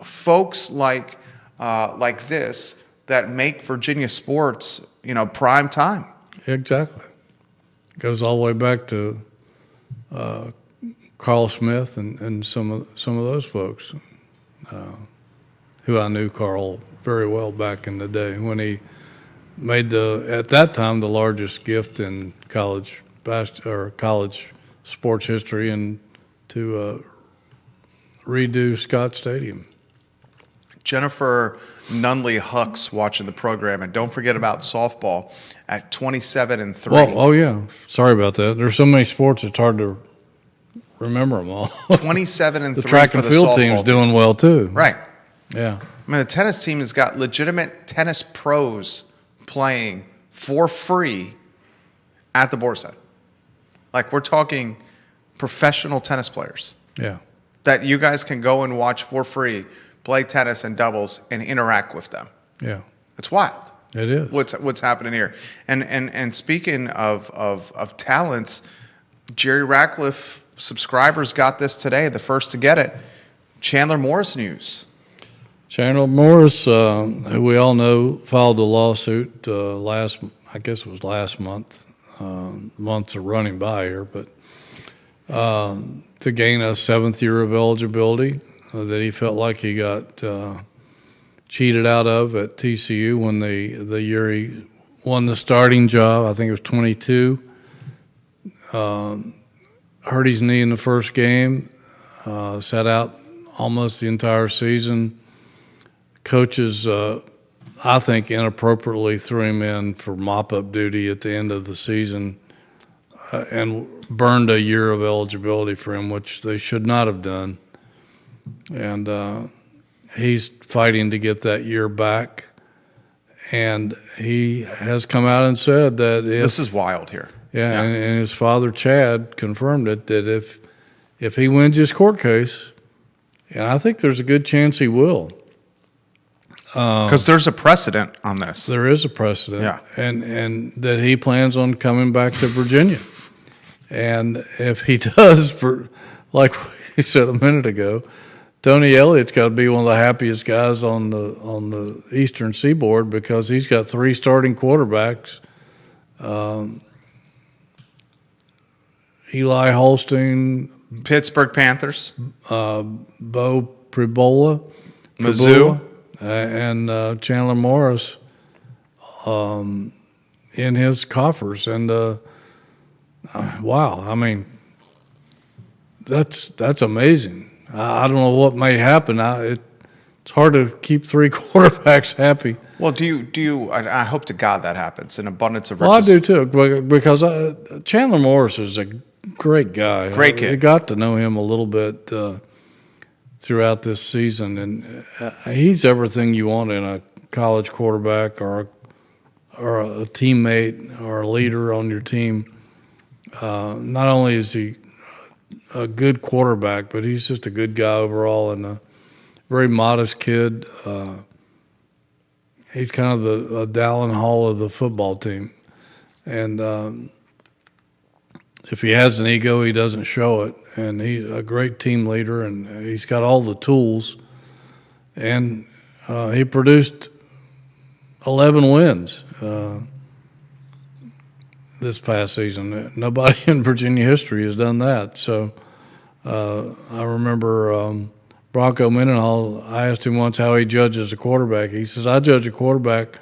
[SPEAKER 1] folks like this that make Virginia sports, prime time.
[SPEAKER 2] Exactly. Goes all the way back to Carl Smith and some of those folks, who I knew Carl very well back in the day when he made at that time the largest gift in college sports history, and to redo Scott Stadium.
[SPEAKER 1] Jennifer Nunley Hucks watching the program, and don't forget about softball at 27-3.
[SPEAKER 2] Well, oh yeah, sorry about that. There's so many sports it's hard to remember them all.
[SPEAKER 1] 27-3.
[SPEAKER 2] The track and field team's doing well too.
[SPEAKER 1] Right.
[SPEAKER 2] Yeah.
[SPEAKER 1] I mean, the tennis team has got legitimate tennis pros playing for free at the Boar's Head. Like, we're talking professional tennis players.
[SPEAKER 2] Yeah.
[SPEAKER 1] That you guys can go and watch for free, play tennis and doubles, and interact with them.
[SPEAKER 2] Yeah.
[SPEAKER 1] It's wild.
[SPEAKER 2] It is.
[SPEAKER 1] What's happening here. And speaking of talents, Jerry Ratcliffe subscribers got this today, the first to get it. Chandler Morris news.
[SPEAKER 2] Chandler Morris, who we all know, filed a lawsuit last month. Months are running by here, but to gain a 7th year of eligibility that he felt like he got cheated out of at TCU when the year he won the starting job. I think it was 22. Hurt his knee in the first game, sat out almost the entire season. Coaches, I think, inappropriately threw him in for mop-up duty at the end of the season and burned a year of eligibility for him, which they should not have done. And he's fighting to get that year back. And he has come out and said that
[SPEAKER 1] this is wild here.
[SPEAKER 2] Yeah, yeah. And his father, Chad, confirmed it, that if he wins his court case, and I think there's a good chance he will.
[SPEAKER 1] Because there's a precedent on this.
[SPEAKER 2] There is a precedent.
[SPEAKER 1] Yeah.
[SPEAKER 2] And that he plans on coming back to Virginia. And if he does, like we said a minute ago, Tony Elliott's got to be one of the happiest guys on the Eastern Seaboard, because he's got 3 starting quarterbacks. Eli Holstein,
[SPEAKER 1] Pittsburgh Panthers,
[SPEAKER 2] Bo Pribula,
[SPEAKER 1] Mizzou,
[SPEAKER 2] and Chandler Morris in his coffers. And wow, I mean, that's amazing. I don't know what may happen. It's hard to keep 3 quarterbacks happy.
[SPEAKER 1] Well, do you? I hope to God that happens. An abundance of
[SPEAKER 2] riches. Well, I do too, because Chandler Morris is a great guy.
[SPEAKER 1] Great kid.
[SPEAKER 2] I got to know him a little bit throughout this season, and he's everything you want in a college quarterback or a teammate or a leader on your team. Not only is he a good quarterback, but he's just a good guy overall, and a very modest kid. He's kind of the Dallin Hall of the football team. And if he has an ego, he doesn't show it. And he's a great team leader, and he's got all the tools. And he produced 11 wins this past season. Nobody in Virginia history has done that. So I remember Bronco Mendenhall, I asked him once how he judges a quarterback. He says, I judge a quarterback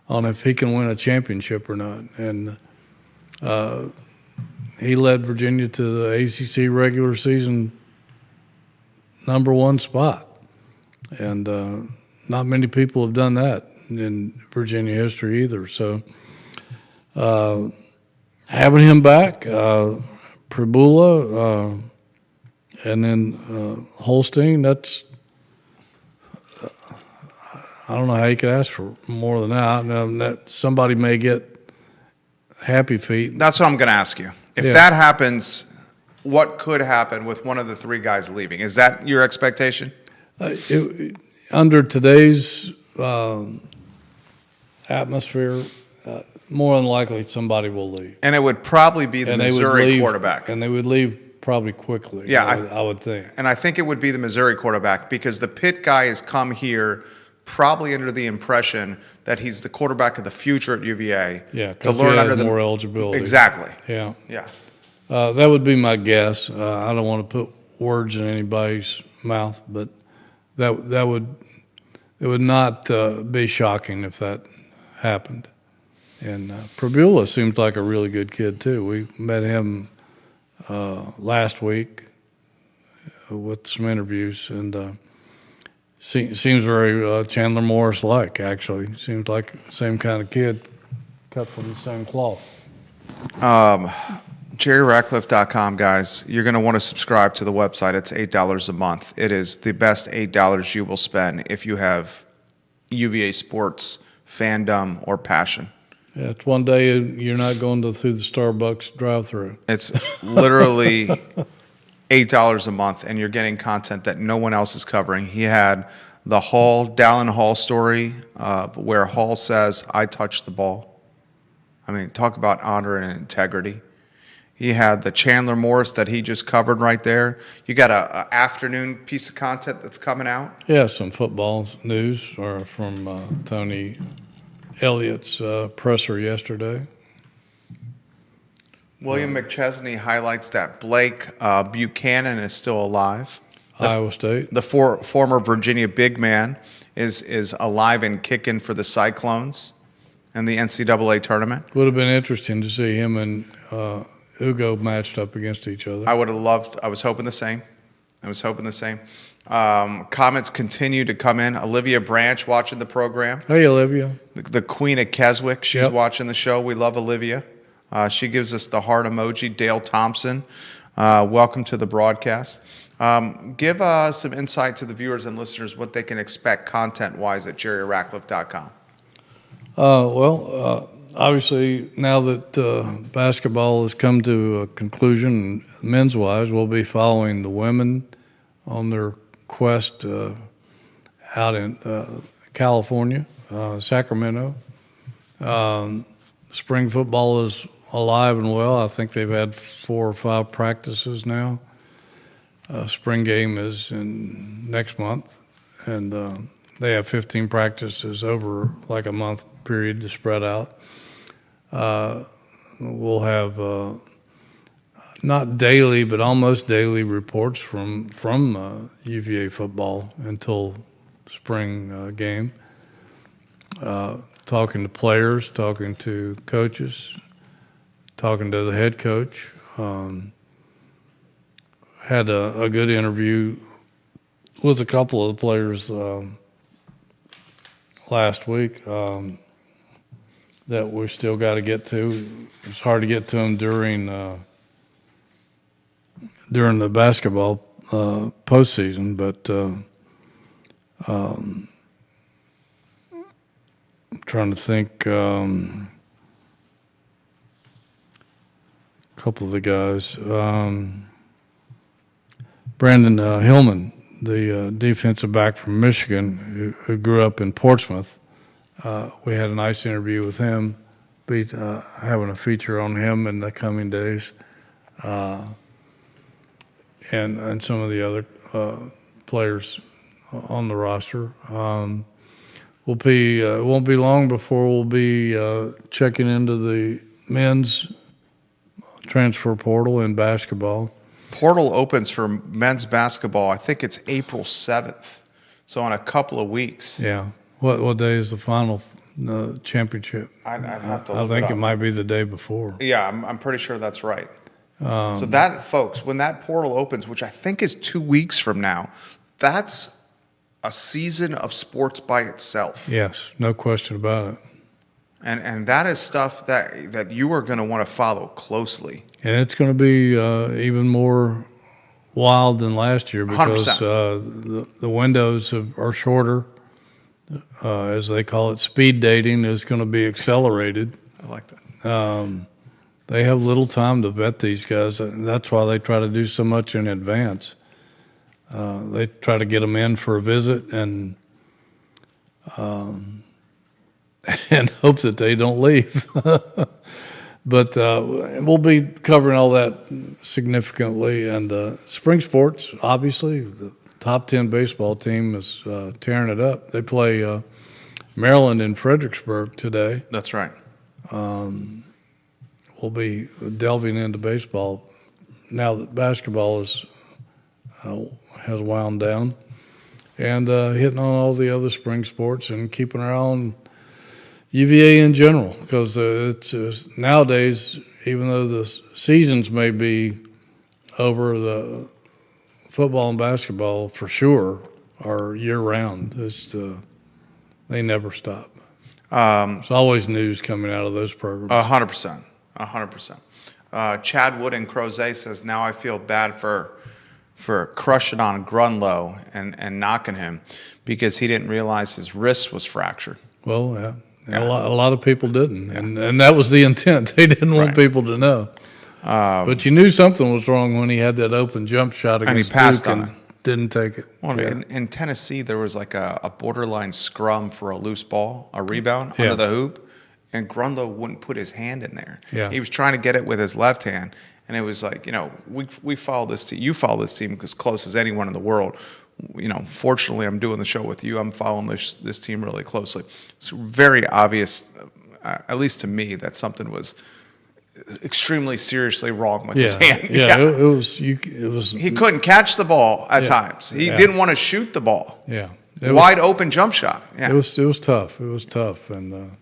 [SPEAKER 2] on if he can win a championship or not. And he led Virginia to the ACC regular season #1 spot. And not many people have done that in Virginia history either. So having him back, Pribula, and then Holstein, that's I don't know how you could ask for more than that. That somebody may get happy feet.
[SPEAKER 1] That's what I'm going to ask you. If that happens, what could happen with one of the three guys leaving. Is that your expectation?
[SPEAKER 2] Under today's atmosphere, more than likely somebody will leave.
[SPEAKER 1] And it would probably be the
[SPEAKER 2] And they would
[SPEAKER 1] Missouri
[SPEAKER 2] leave,
[SPEAKER 1] quarterback.
[SPEAKER 2] and they would leave probably quickly.
[SPEAKER 1] Yeah,
[SPEAKER 2] I would think.
[SPEAKER 1] And I think it would be the Missouri quarterback because the Pitt guy has come here probably under the impression that he's the quarterback of the future at UVA.
[SPEAKER 2] Yeah, because he has more eligibility.
[SPEAKER 1] Exactly.
[SPEAKER 2] Yeah.
[SPEAKER 1] Yeah.
[SPEAKER 2] That would be my guess. I don't want to put words in anybody's mouth, but it would not be shocking if that happened. And Prabula seems like a really good kid too. We met him last week with some interviews, and seems very Chandler Morris-like. Actually, seems like the same kind of kid, cut from the same cloth.
[SPEAKER 1] JerryRatcliffe.com, guys. You're going to want to subscribe to the website. It's $8 a month. It is the best $8 you will spend if you have UVA sports fandom or passion.
[SPEAKER 2] Yeah, it's one day you're not going through the Starbucks drive-through.
[SPEAKER 1] It's literally $8 a month, and you're getting content that no one else is covering. He had the Dallin Hall story where Hall says, "I touched the ball." I mean, talk about honor and integrity. He had the Chandler Morris that he just covered right there. You got a afternoon piece of content that's coming out.
[SPEAKER 2] Yeah, some football news from Tony Elliott's presser yesterday.
[SPEAKER 1] William McChesney highlights that Blake Buchanan is still alive.
[SPEAKER 2] Iowa State.
[SPEAKER 1] The former Virginia big man is alive and kicking for the Cyclones in the NCAA tournament.
[SPEAKER 2] Would have been interesting to see him and Ugo matched up against each other.
[SPEAKER 1] I would have loved. I was hoping the same. Comments continue to come in. Olivia Branch watching the program.
[SPEAKER 2] Hey, Olivia.
[SPEAKER 1] The Queen of Keswick. She's watching the show. We love Olivia. She gives us the heart emoji. Dale Thompson, welcome to the broadcast. Give some insight to the viewers and listeners what they can expect content-wise at JerryRatcliffe.com.
[SPEAKER 2] Obviously, now that basketball has come to a conclusion, men's-wise, we'll be following the women on their quest out in California, Sacramento. Spring football is alive and well. I think they've had 4 or 5 practices now. Spring game is in next month, and they have 15 practices over like a month period to spread out. We'll have not daily, but almost daily reports from UVA football until spring game. Talking to players, talking to coaches, talking to the head coach. Had a good interview with a couple of the players last week that we still got to get to. It's hard to get to them during the basketball postseason, but I'm trying to think. A couple of the guys. Brandon Hillman, the defensive back from Michigan, who grew up in Portsmouth. We had a nice interview with him, having a feature on him in the coming days, and some of the other players on the roster. It won't be long before we'll be checking into the men's transfer portal in basketball.
[SPEAKER 1] Portal opens for men's basketball. I think it's April 7th, so in a couple of weeks.
[SPEAKER 2] Yeah. What day is the final championship?
[SPEAKER 1] I'd have to look
[SPEAKER 2] I think
[SPEAKER 1] it
[SPEAKER 2] it might be the day before.
[SPEAKER 1] Yeah, I'm pretty sure that's right. So that, folks, when that portal opens, which I think is 2 weeks from now, that's a season of sports by itself.
[SPEAKER 2] Yes, no question about it.
[SPEAKER 1] And that is stuff that you are going to want to follow closely.
[SPEAKER 2] And it's going to be even more wild than last year because the windows are shorter. As they call it, speed dating is going to be accelerated.
[SPEAKER 1] I like that.
[SPEAKER 2] they have little time to vet these guys. And that's why they try to do so much in advance. They try to get them in for a visit and hope that they don't leave. But we'll be covering all that significantly. And spring sports, obviously, the top 10 baseball team is tearing it up. They play Maryland in Fredericksburg today.
[SPEAKER 1] That's right.
[SPEAKER 2] We'll be delving into baseball now that basketball has wound down, and hitting on all the other spring sports and keeping our eye on UVA in general, because it's nowadays, even though the seasons may be over, the football and basketball for sure are year round. They never stop. There's always news coming out of those programs.
[SPEAKER 1] 100%. 100%. Chad Wood in Crozet says, now I feel bad for crushing on Grunlow and knocking him because he didn't realize his wrist was fractured.
[SPEAKER 2] Well, yeah. A lot of people didn't, and that was the intent. They didn't want people to know. But you knew something was wrong when he had that open jump shot against
[SPEAKER 1] and he passed
[SPEAKER 2] Duke
[SPEAKER 1] on
[SPEAKER 2] and
[SPEAKER 1] it.
[SPEAKER 2] Didn't take it.
[SPEAKER 1] Well, in Tennessee, there was like a borderline scrum for a loose ball, a rebound under the hoop, and Grunlow wouldn't put his hand in there.
[SPEAKER 2] Yeah.
[SPEAKER 1] He was trying to get it with his left hand, and it was like, we follow this team. You follow this team as close as anyone in the world. Fortunately, I'm doing the show with you. I'm following this team really closely. It's very obvious, at least to me, that something was extremely seriously wrong with his hand.
[SPEAKER 2] Yeah, it was.
[SPEAKER 1] He couldn't catch the ball at times. He didn't want to shoot the ball.
[SPEAKER 2] Yeah,
[SPEAKER 1] Wide open jump shot. Yeah.
[SPEAKER 2] It was tough. It was tough, and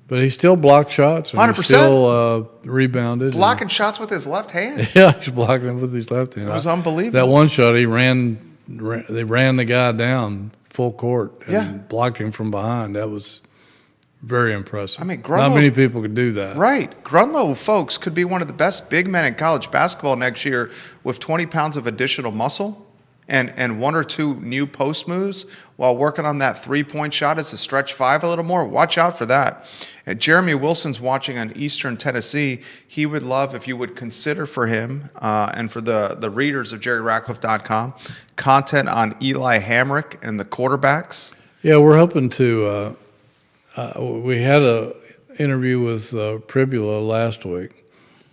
[SPEAKER 2] but he still blocked shots. And
[SPEAKER 1] 100%.
[SPEAKER 2] He still rebounded.
[SPEAKER 1] Blocking shots with his left hand.
[SPEAKER 2] Yeah, he's blocking it with his left hand.
[SPEAKER 1] It was unbelievable.
[SPEAKER 2] That one shot, they ran the guy down full court and blocked him from behind. That was very impressive.
[SPEAKER 1] I mean,
[SPEAKER 2] not many people could do that.
[SPEAKER 1] Right. Grunlow, folks, could be one of the best big men in college basketball next year with 20 pounds of additional muscle and one or two new post moves while working on that three-point shot as a stretch five a little more. Watch out for that. Jeremy Wilson's watching on Eastern Tennessee. He would love if you would consider for him and for the readers of JerryRatcliffe.com content on Eli Hamrick and the quarterbacks.
[SPEAKER 2] Yeah, we're hoping to we had an interview with Pribula last week.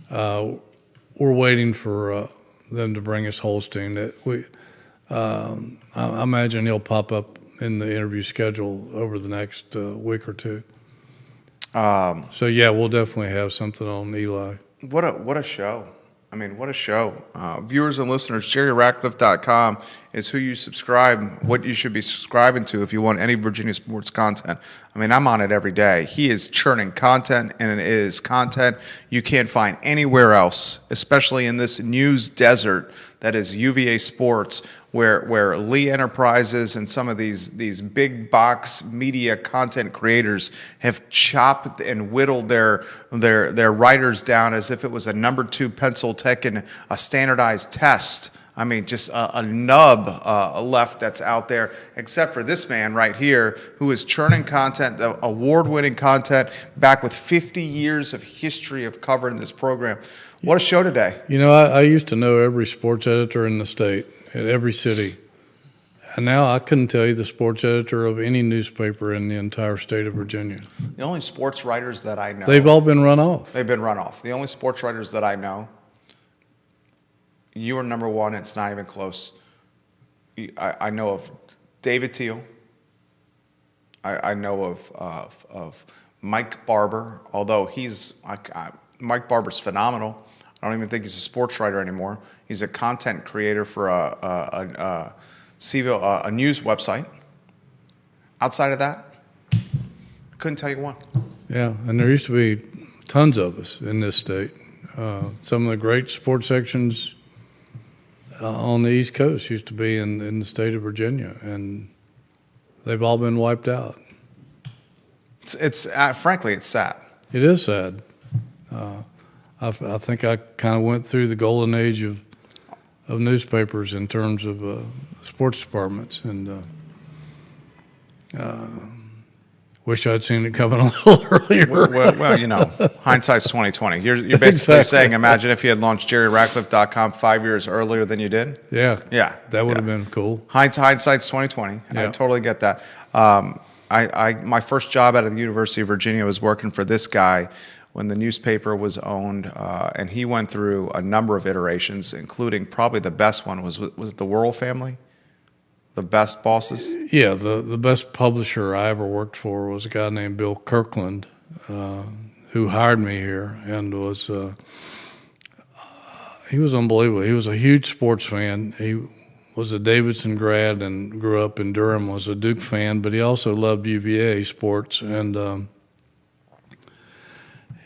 [SPEAKER 2] We're waiting for them to bring us Holstein. I imagine he'll pop up in the interview schedule over the next week or two. So yeah, we'll definitely have something on Eli.
[SPEAKER 1] What a show! I mean, what a show! Viewers and listeners, JerryRatcliffe.com is who you subscribe, what you should be subscribing to if you want any Virginia sports content. I mean, I'm on it every day. He is churning content, and it is content you can't find anywhere else, especially in this news desert that is UVA Sports, where Lee Enterprises and some of these big box media content creators have chopped and whittled their writers down as if it was a number 2 pencil taking a standardized test. I mean, just a nub left that's out there, except for this man right here who is churning content, award-winning content, back with 50 years of history of covering this program. What a show today.
[SPEAKER 2] I used to know every sports editor in the state, at every city. And now I couldn't tell you the sports editor of any newspaper in the entire state of Virginia.
[SPEAKER 1] The only sports writers that I know.
[SPEAKER 2] They've all been run off.
[SPEAKER 1] They've been run off. The only sports writers that I know, you are number one. It's not even close. I know of David Teal. I know of Mike Barber, although Mike Barber's phenomenal. I don't even think he's a sports writer anymore. He's a content creator for CVille, a news website. Outside of that, I couldn't tell you one.
[SPEAKER 2] Yeah, and there used to be tons of us in this state. Some of the great sports sections on the East Coast used to be in the state of Virginia, and they've all been wiped out.
[SPEAKER 1] It's frankly, it's sad.
[SPEAKER 2] It is sad. I think I kind of went through the golden age of newspapers in terms of sports departments, and Wish I'd seen it coming a little earlier.
[SPEAKER 1] Well, you know, hindsight's 2020. You're basically
[SPEAKER 2] Exactly.
[SPEAKER 1] saying, imagine if you had launched JerryRatcliffe.com 5 years earlier than you did.
[SPEAKER 2] Yeah.
[SPEAKER 1] Yeah,
[SPEAKER 2] That would have been cool.
[SPEAKER 1] Hindsight's 2020, and I
[SPEAKER 2] Yeah.
[SPEAKER 1] totally get that. My first job out of the University of Virginia was working for this guy when the newspaper was owned, and he went through a number of iterations, including probably the best one was the Worrell family, the best bosses.
[SPEAKER 2] Yeah, the best publisher I ever worked for was a guy named Bill Kirkland, who hired me here, and was he was unbelievable. He was a huge sports fan. He was a Davidson grad and grew up in Durham. Was a Duke fan, but he also loved UVA sports, and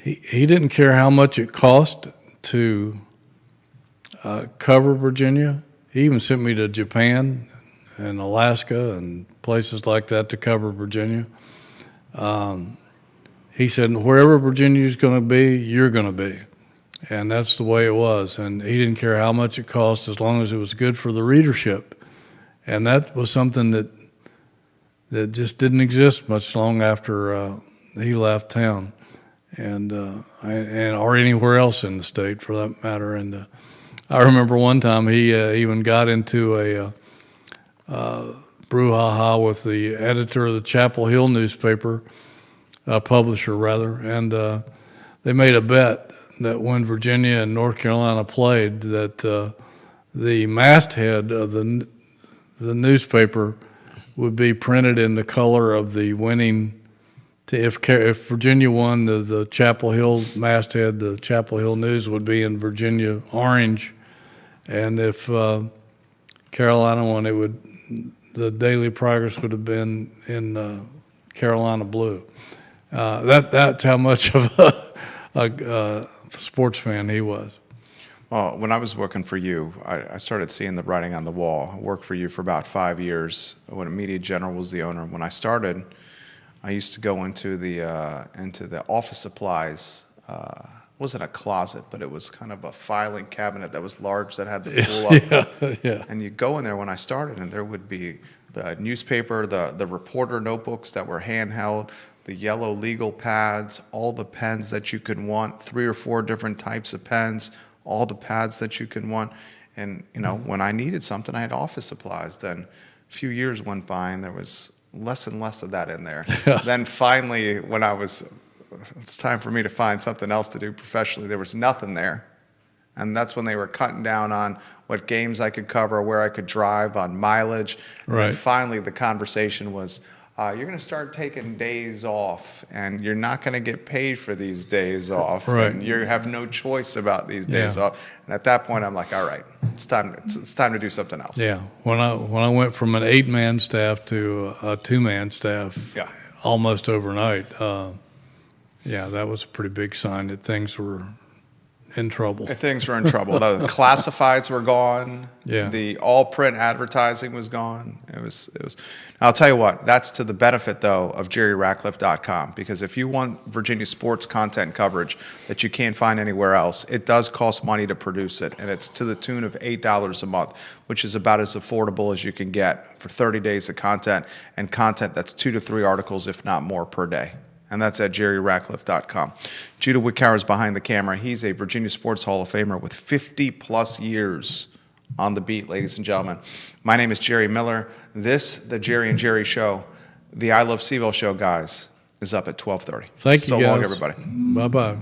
[SPEAKER 2] he didn't care how much it cost to cover Virginia. He even sent me to Japan and Alaska and places like that to cover Virginia. He said, wherever Virginia's going to be, you're going to be. And that's the way it was. And he didn't care how much it cost as long as it was good for the readership. And that was something that just didn't exist much long after he left town, and or anywhere else in the state for that matter. And I remember one time he even got into a brouhaha with the editor of the Chapel Hill newspaper, publisher rather, and they made a bet that when Virginia and North Carolina played, that the masthead of the newspaper would be printed in the color of the winning. If Virginia won, the Chapel Hill masthead, the Chapel Hill News would be in Virginia orange, and if Carolina won, the Daily Progress would have been in Carolina blue. That's how much of a sports fan he was.
[SPEAKER 1] Well, when I was working for you, I started seeing the writing on the wall. I worked for you for about 5 years when Media General was the owner. When I started, I used to go into the office supplies. It wasn't a closet, but it was kind of a filing cabinet that was large that had the pull up.
[SPEAKER 2] Yeah.
[SPEAKER 1] And you go in there when I started, and there would be the newspaper, the reporter notebooks that were handheld, the yellow legal pads, all the pens that you could want, 3 or 4 different types of pens, all the pads that you could want. And, you know, when I needed something, I had office supplies. Then a few years went by, and there was less and less of that in there. Then finally, when it's time for me to find something else to do professionally, there was nothing there. And that's when they were cutting down on what games I could cover, where I could drive, on mileage. And
[SPEAKER 2] Right.
[SPEAKER 1] then finally, the conversation was, you're going to start taking days off, and you're not going to get paid for these days off.
[SPEAKER 2] Right.
[SPEAKER 1] And you have no choice about these days
[SPEAKER 2] Yeah.
[SPEAKER 1] off. And at that point, I'm like, all right, it's time to do something else.
[SPEAKER 2] Yeah, when I went from an 8-man staff to a 2-man staff,
[SPEAKER 1] Yeah.
[SPEAKER 2] almost overnight, yeah, that was a pretty big sign that things were in trouble.
[SPEAKER 1] Things were in trouble. The classifieds were gone.
[SPEAKER 2] Yeah.
[SPEAKER 1] The all print advertising was gone. It was. I'll tell you what. That's to the benefit though of JerryRatcliffe.com, because if you want Virginia sports content coverage that you can't find anywhere else, it does cost money to produce it, and it's to the tune of $8 a month, which is about as affordable as you can get for 30 days of content, and content that's 2 to 3 articles, if not more, per day. And that's at JerryRatcliffe.com. Judah Wickower is behind the camera. He's a Virginia Sports Hall of Famer with 50-plus years on the beat, ladies and gentlemen. My name is Jerry Miller. The Jerry and Jerry Show, the I Love CVille show, guys, is up at 12:30.
[SPEAKER 2] Thank you,
[SPEAKER 1] So
[SPEAKER 2] guys.
[SPEAKER 1] long, everybody.
[SPEAKER 2] Bye-bye.